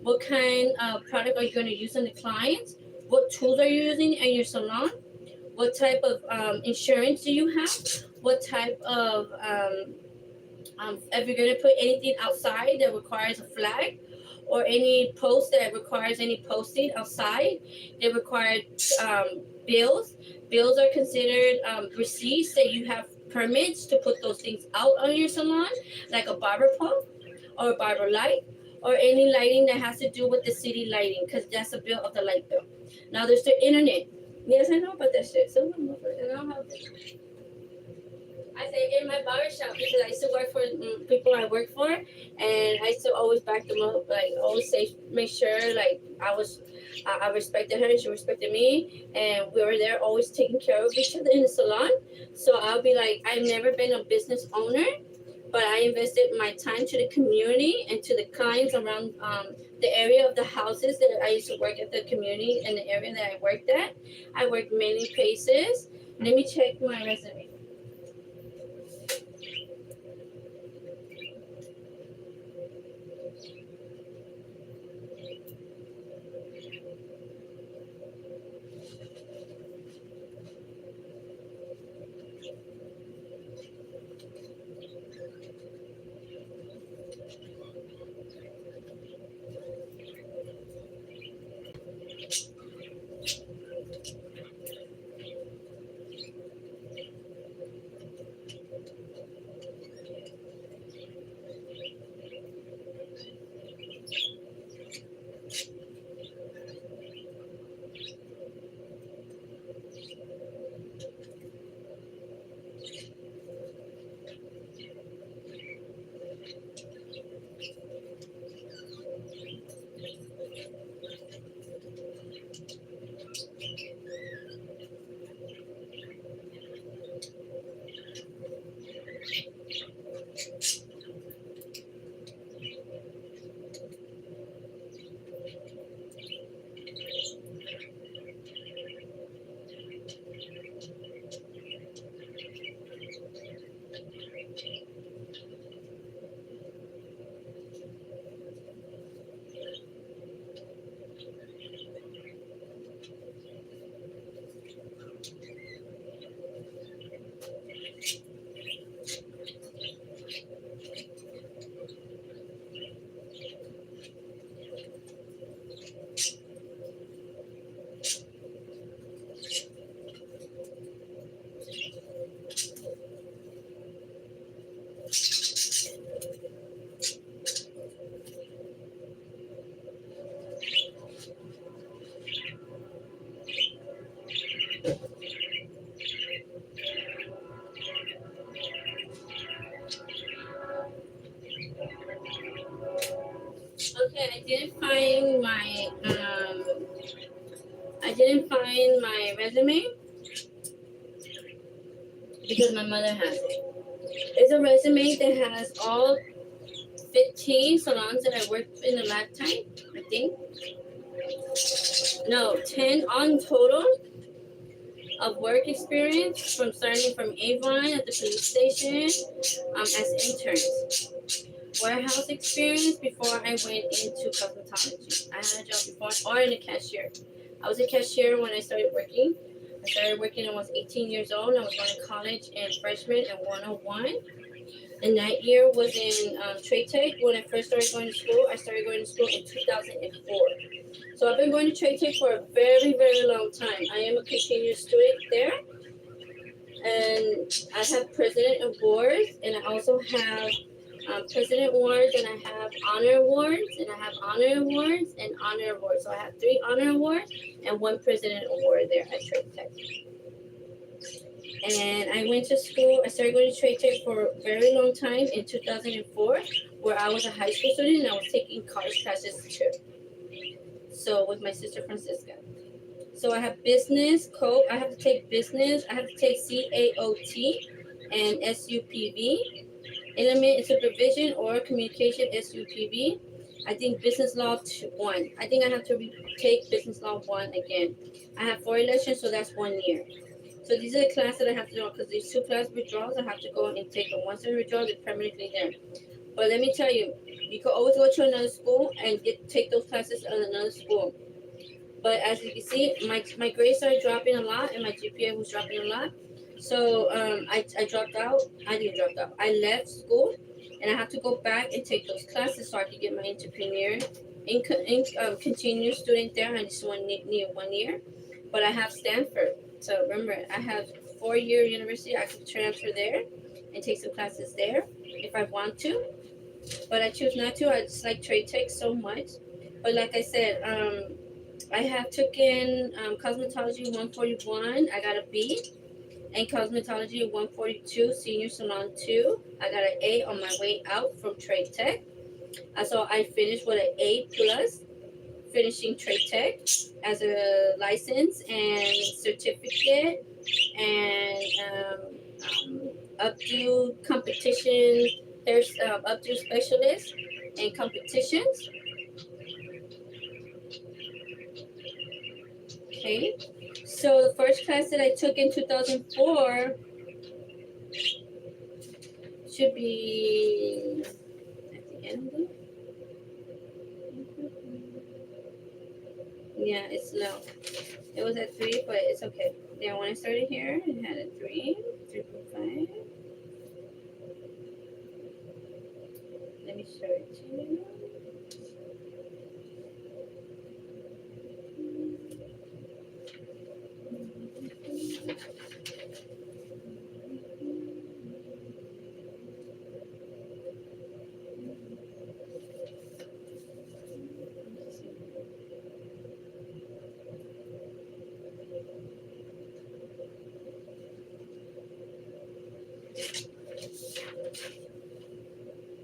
what kind of product are you going to use on the clients, what tools are you using in your salon, what type of insurance do you have, what type of if you're going to put anything outside that requires a flag, or any post that requires any posting outside, they require bills. Bills are considered receipts that you have permits to put those things out on your salon, like a barber pole or a barber light, or any lighting that has to do with the city lighting, because that's a bill of the light bill. Now there's the internet. Yes, I know about that shit. So I don't have this. I say in my barber shop because I used to work for people I work for, and I used to always back them up, like always say, make sure like I respected her and she respected me, and we were there always taking care of each other in the salon. So I'll be like, I've never been a business owner, but I invested my time to the community and to the clients around the area of the houses that I used to work at, the community and the area that I worked at. I worked many places. Let me check my resume. I didn't find my resume because my mother has it. It's a resume that has all 15 salons that I worked in a lifetime, I think. No, 10 on total of work experience from starting from Avon at the police station as interns. Warehouse experience before I went into cosmetology. I had a job before, or in a cashier. I was a cashier when I started working. I started working when I was 18 years old. I was going to college and freshman at 101. And that year was in trade tech. When I first started going to school, I started going to school in 2004. So I've been going to trade tech for a very, very long time. I am a continuous student there. And I have president awards, and I also have president awards, and I have honor awards, and I have honor awards and honor awards. So I have 3 honor awards and 1 president award there at Trade Tech. And I went to school. I started going to Trade Tech for a very long time in 2004, where I was a high school student and I was taking college classes too. So with my sister Francisca. So I have business, I have to take business, I have to take CAOT and SUPV, element and supervision or communication SUPV. I think business law 1. I think I have to take business law 1 again. I have 4 elections, so that's 1 year. So these are the classes that I have to do because these 2 class withdrawals, I have to go and take them. Once I withdraw, they're permanently there. But let me tell you, you can always go to another school and take those classes at another school. But as you can see, my grades started dropping a lot and my GPA was dropping a lot. So I dropped out. I didn't drop out. I left school and I have to go back and take those classes so I could get my entrepreneur continuous student there. I just need 1 year. But I have Stanford. So remember, I have 4-year university. I could transfer there and take some classes there if I want to. But I choose not to. I just like trade tech so much. But like I said, I have taken cosmetology 141. I got a B. And cosmetology 142, senior salon 2. I got an A on my way out from trade tech. So I finished with an A plus, finishing trade tech as a license and certificate and updo competition. There's updo specialist and competitions. Okay, so the first class that I took in 2004 should be at the end. Yeah, it's low. It was at 3, but it's okay. Yeah, when I started here, it had a 3.5. Let me show it to you.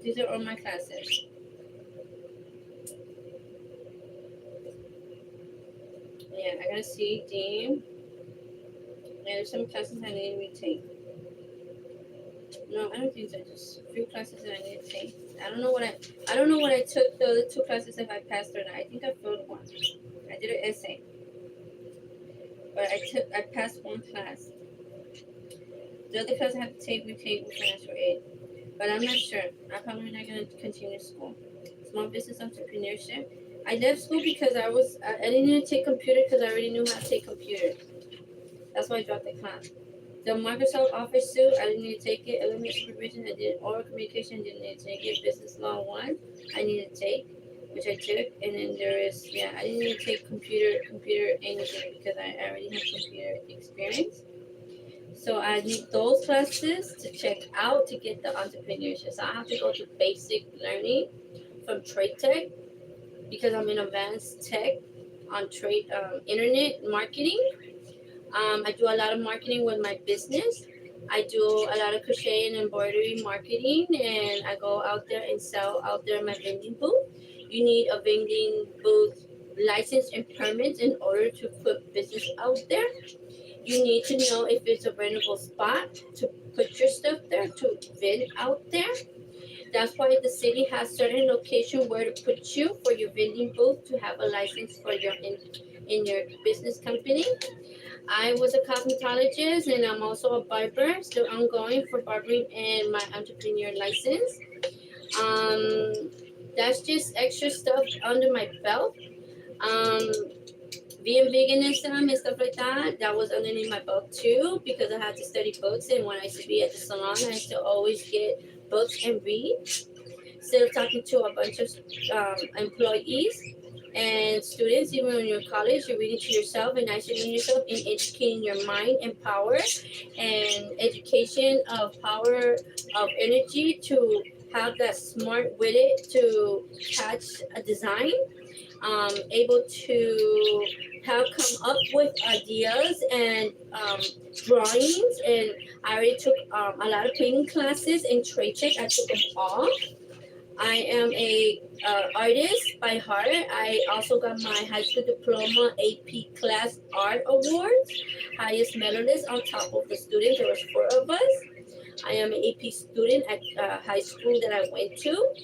These are all my classes. Yeah, I got a CD. And there's some classes I need to retake. No, I don't think so. Just a few classes that I need to take. I don't know what I took the other 2 classes if I passed or not. I think I failed 1. I did an essay. But I passed 1 class. The other class I have to take with financial aid. But I'm not sure. I'm probably not gonna continue school. Small business entrepreneurship. I left school because I didn't need to take computer because I already knew how to take computer. That's why I dropped the class. The Microsoft Office suite, I didn't need to take it. Element supervision, I did. Oral communication, didn't need to take it. Business law 1, I needed to take, which I took. And then there is, I didn't need to take computer anything because I already have computer experience. So I need those classes to check out to get the entrepreneurship. So I have to go to basic learning from trade tech because I'm in advanced tech on trade internet marketing. I do a lot of marketing with my business. I do a lot of crochet and embroidery marketing, and I go out there and sell out there in my vending booth. You need a vending booth license and permits in order to put business out there. You need to know if it's a rentable spot to put your stuff there, to vend out there. That's why the city has certain location where to put you for your vending booth to have a license for your in your business company. I was a cosmetologist and I'm also a barber, still ongoing for barbering and my entrepreneur license. Um, that's just extra stuff under my belt. Um, being veganism and stuff like that, that was underneath my belt too because I had to study books. And when I used to be at the salon, I used to always get books and read instead of talking to a bunch of employees and students. Even when you're in college, you're reading to yourself and isolating yourself and educating your mind and power and education of power of energy to have that smart with it to catch a design, able to have come up with ideas and drawings. And I already took a lot of painting classes in trade check. I took them all. I am a artist by heart. I also got my high school diploma AP class art awards, highest medalist on top of the students. There was 4 of us. I am an AP student at high school that I went to,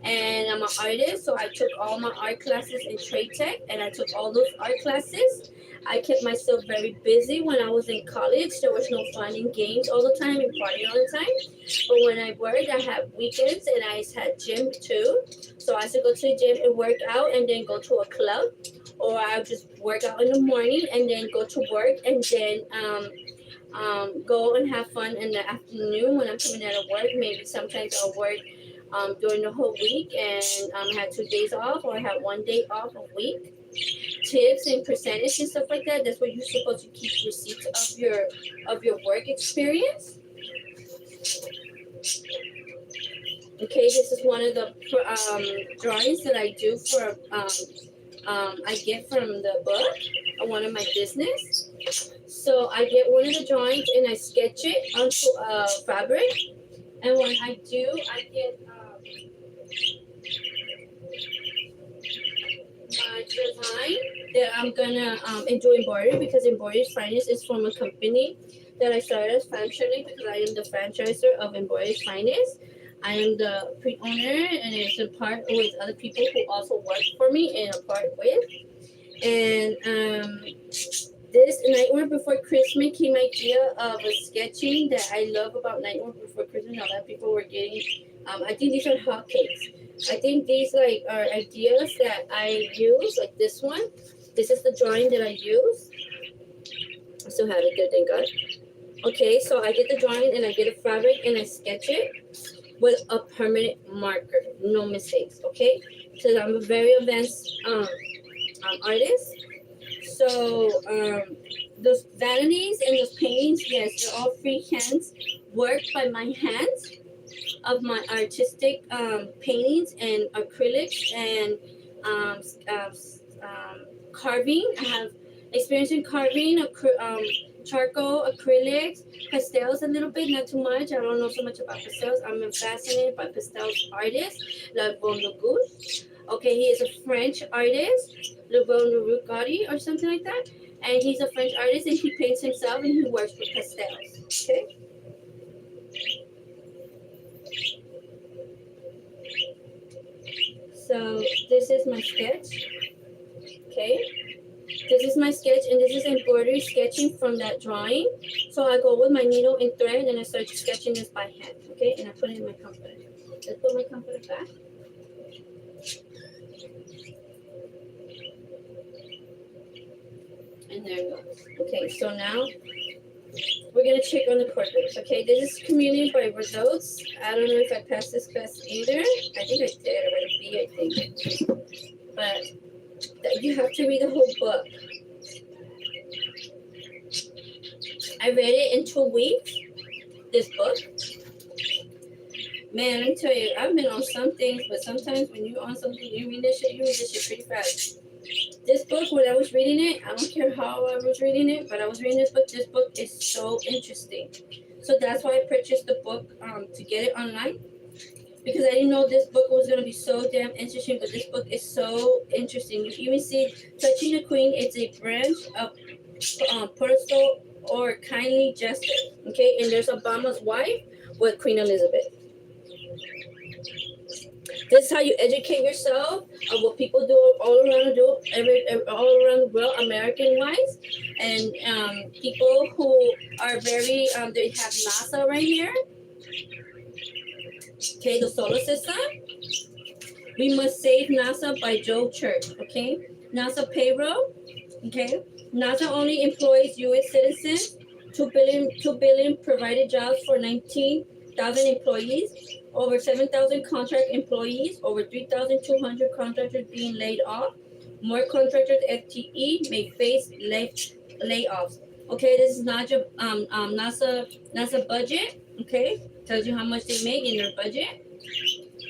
and I'm an artist. So I took all my art classes in trade tech, and I took all those art classes. I kept myself very busy when I was in college. There was no fun and games all the time and partying all the time. But when I worked, I had weekends and I had gym too. So I used to go to the gym and work out and then go to a club. Or I would just work out in the morning and then go to work and then go and have fun in the afternoon when I'm coming out of work. Maybe sometimes I'll work during the whole week and had 2 days off or I had 1 day off a week. Tips and percentage and stuff like that. That's what you're supposed to keep receipts of your work experience. Okay, this is one of the drawings that I do for I get from the book on one of my business. So I get one of the drawings and I sketch it onto a fabric. And when I do, I get my design that I'm gonna do embroidery because embroidery finest is from a company that I started as franchise because I am the franchisor of embroidery finest. I am the pre-owner and it's a part with other people who also work for me and a part with. And this Nightmare Before Christmas came idea of a sketching that I love about Nightmare Before Christmas. A lot of people were getting. I think these are hotcakes. I think these are ideas that I use, like this one. This is the drawing that I use. I still have it good, thank God. Okay, so I get the drawing and I get a fabric and I sketch it with a permanent marker, no mistakes. Okay, so I'm a very advanced artist. So those vanities and those paintings, yes, they're all freehands work by my hands of my artistic paintings and acrylics and carving. I have experience in carving, charcoal, acrylics, pastels a little bit, not too much. I don't know so much about pastels. I'm fascinated by pastels artists like Von Legout. Okay, he is a French artist, Le Bon Rugari or something like that. And he's a French artist and he paints himself and he works with pastels. Okay. So this is my sketch. Okay. This is my sketch and this is embroidery sketching from that drawing. So I go with my needle and thread and I start sketching this by hand. Okay, and I put it in my comforter. Let's put my comforter back. And there we go. Okay, so now we're gonna check on the portraits. Okay, this is Community by Results. I don't know if I passed this class either. I think I did already B, I think. But you have to read the whole book. I read it in 2 weeks, this book. Man, let me tell you, I've been on some things, but sometimes when you're on something, you read this shit pretty fast. This book, when I was reading it, I don't care how I was reading it, but I was reading this book. This book is so interesting. So that's why I purchased the book to get it online. because I didn't know this book was gonna be so damn interesting. But this book is so interesting. You even see Touching the Queen. It's a branch of personal or kindly gesture. Okay, and there's Obama's wife with Queen Elizabeth. This is how you educate yourself of what people do all around all around the world, American wise, and people who are very they have NASA right here. Okay, the solar system. We Must Save NASA by Joe Church. Okay, NASA payroll. Okay, NASA only employs U.S. citizens. 2 billion provided jobs for 19,000 employees. Over 7,000 contract employees. Over 3,200 contractors being laid off. More contractors FTE may face layoffs. Okay, this is not your NASA budget. Okay, tells you how much they make in their budget.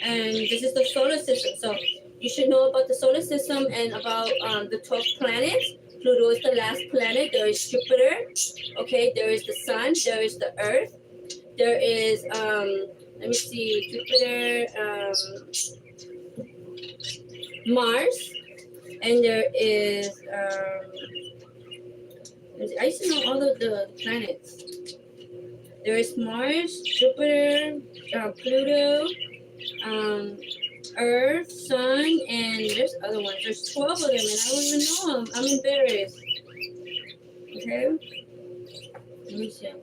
And this is the solar system. So you should know about the solar system and about the 12 planets. Pluto is the last planet. There is Jupiter. Okay, there is the Sun. There is the Earth. There is let me see, Jupiter, Mars, and there is I used to know all of the planets. There is Mars, Jupiter, Pluto, Earth, Sun, and there's other ones. There's 12 of them, and I don't even know them. I'm embarrassed. Okay? Let me see.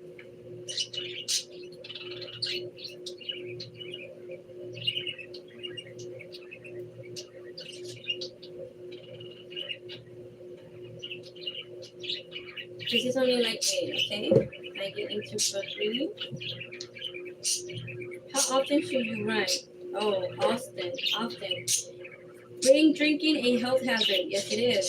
This is only like 8, okay? I get into book reading. How often should you run? Oh, often. Drinking a health hazard. Yes, it is.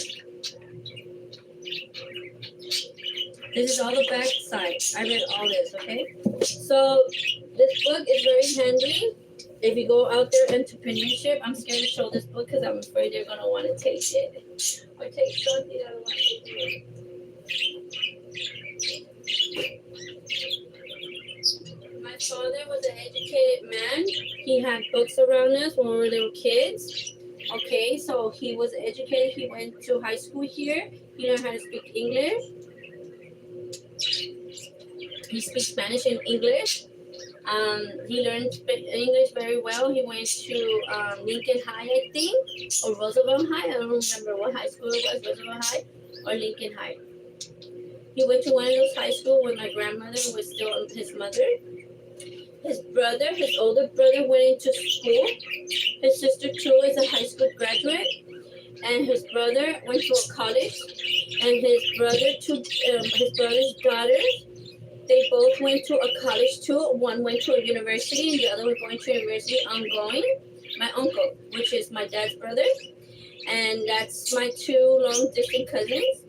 This is all the back side. I read all this, okay? So this book is very handy. If you go out there entrepreneurship, I'm scared to show this book because I'm afraid they're gonna want to take it or take something that I want to do. My father was an educated man. He had books around us when we were little kids. Okay, so he was educated. He went to high school here. He learned how to speak English. He speaks Spanish and English. He learned English very well. He went to Lincoln High, I think, or Roosevelt High. I don't remember what high school it was, Roosevelt High or Lincoln High. He went to one of those high schools when my grandmother was still his mother. His older brother went into school. His sister too is a high school graduate. And his brother went to a college. And his brother's daughters, they both went to a college too. One went to a university and the other was going to a university ongoing. My uncle, which is my dad's brother. And that's my 2 long distance cousins.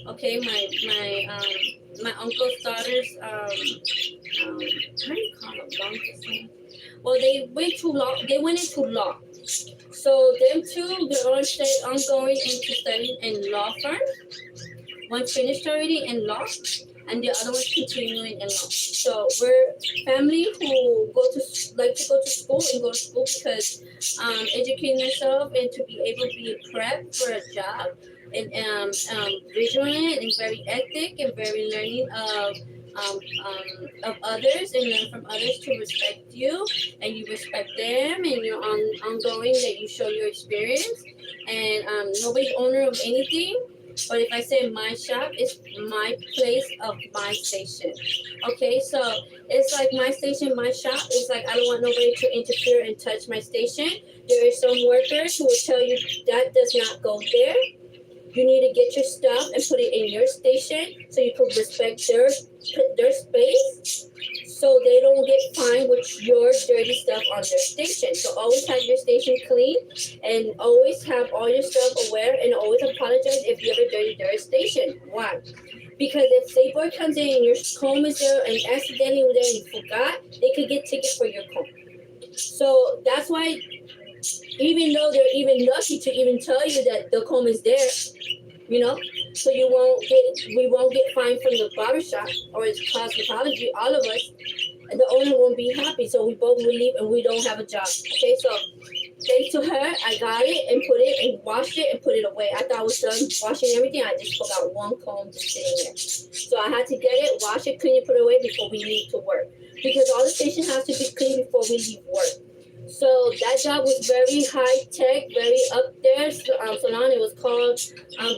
Okay, my uncle's daughters, how do you call them, long distance? Well, they went into law. So them two, they're ongoing into studying in law firm. One finished already in law, and the other one's continuing in law. So we're family who like to go to school because educating yourself and to be able to be prepped for a job and vigilant and very ethic and very learning of others and learn from others to respect you and you respect them and you're ongoing that you show your experience and nobody's owner of anything. But if I say my shop, it's my place of my station. Okay, so it's like my station, my shop. It's like I don't want nobody to interfere and touch my station. There are some workers who will tell you that does not go there. You need to get your stuff and put it in your station so you can respect their space so they don't get fined with your dirty stuff on their station. So always have your station clean and always have all your stuff aware and always apologize if you ever dirty their station. Why? Because if Safeboy comes in and your comb is there and accidentally was there and you forgot, they could get tickets for your comb. So that's why even though they're even lucky to even tell you that the comb is there, so we won't get fined from the barbershop or it's cosmetology, all of us, the owner won't be happy. So we both will leave and we don't have a job. Okay, so thanks to her, I got it and put it and washed it and put it away. I thought I was done washing everything. I just forgot one comb just sitting there. So I had to get it, wash it, clean it, put it away before we leave to work. Because all the station has to be clean before we leave work. So that job was very high tech, very up there. Salon. It was called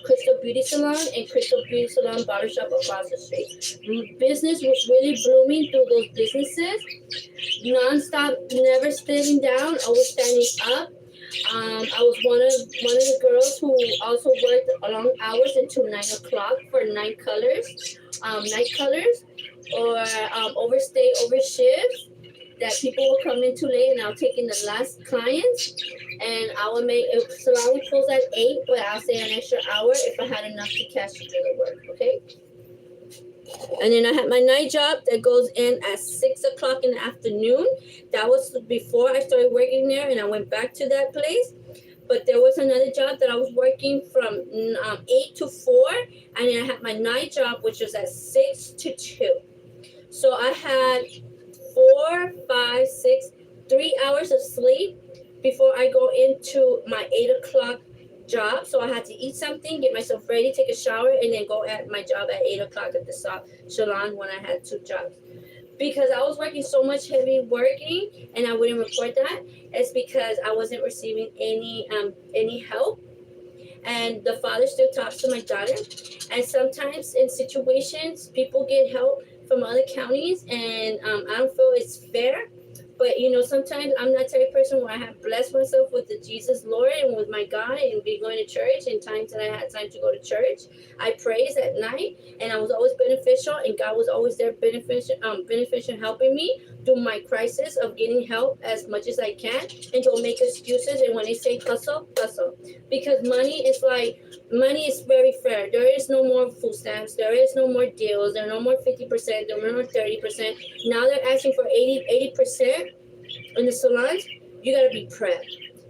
Crystal Beauty Salon and Crystal Beauty Salon Barbershop across the street. Business was really blooming through those businesses. Non-stop, never sitting down, always standing up. I was one of the girls who also worked long hours until 9 o'clock for night colors, or overstay over shifts that people will come in too late and I'll take in the last clients. And I would make it salon would close at 8, but I'll stay an extra hour if I had enough to cash to do the work, okay? And then I had my night job that goes in at 6 o'clock in the afternoon. That was before I started working there and I went back to that place. But there was another job that I was working from 8 to 4. And then I had my night job, which was at 6 to 2. So I had 4, 5, 6, 3 hours of sleep before I go into my 8 o'clock job. So I had to eat something, get myself ready, take a shower, and then go at my job at 8 o'clock at the salon when I had 2 jobs. Because I was working so much heavy working and I wouldn't report that, it's because I wasn't receiving any help. And the father still talks to my daughter. And sometimes in situations, people get help from other counties, and I don't feel it's fair. But sometimes I'm that type of person where I have blessed myself with the Jesus Lord and with my God and be going to church. And times that I had time to go to church, I praise at night, and I was always beneficial, and God was always there beneficial helping me through my crisis of getting help as much as I can, and don't make excuses. And when they say hustle, because money is very fair. There is no more food stamps. There is no more deals. There are no more 50%. There are no more 30%. Now they're asking for 80% in the salons. You gotta be prepped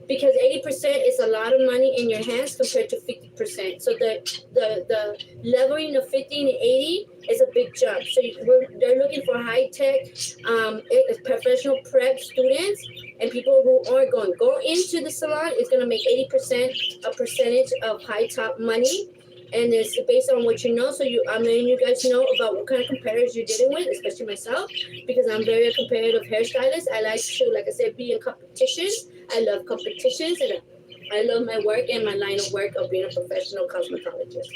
because 80% is a lot of money in your hands compared to 50%. So the leveling of 50 and 80 is a big jump. So they're looking for high tech, professional prep students and people who are going go into the salon. Is gonna make 80% a percentage of high top money. And it's based on what you know. So I'm letting you guys know about what kind of competitors you're dealing with, especially myself, because I'm very a competitive hairstylist. I like to, like I said, be in competitions. I love competitions, and I love my work and my line of work of being a professional cosmetologist.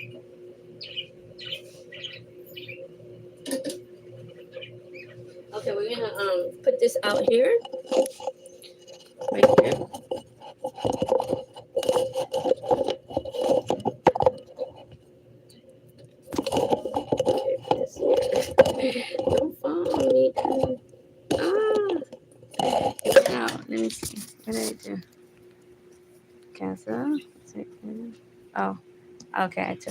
Okay, we're gonna put this out here, right here. Don't follow me. Now, let me see. What did I do? Cancel. Oh, okay. I took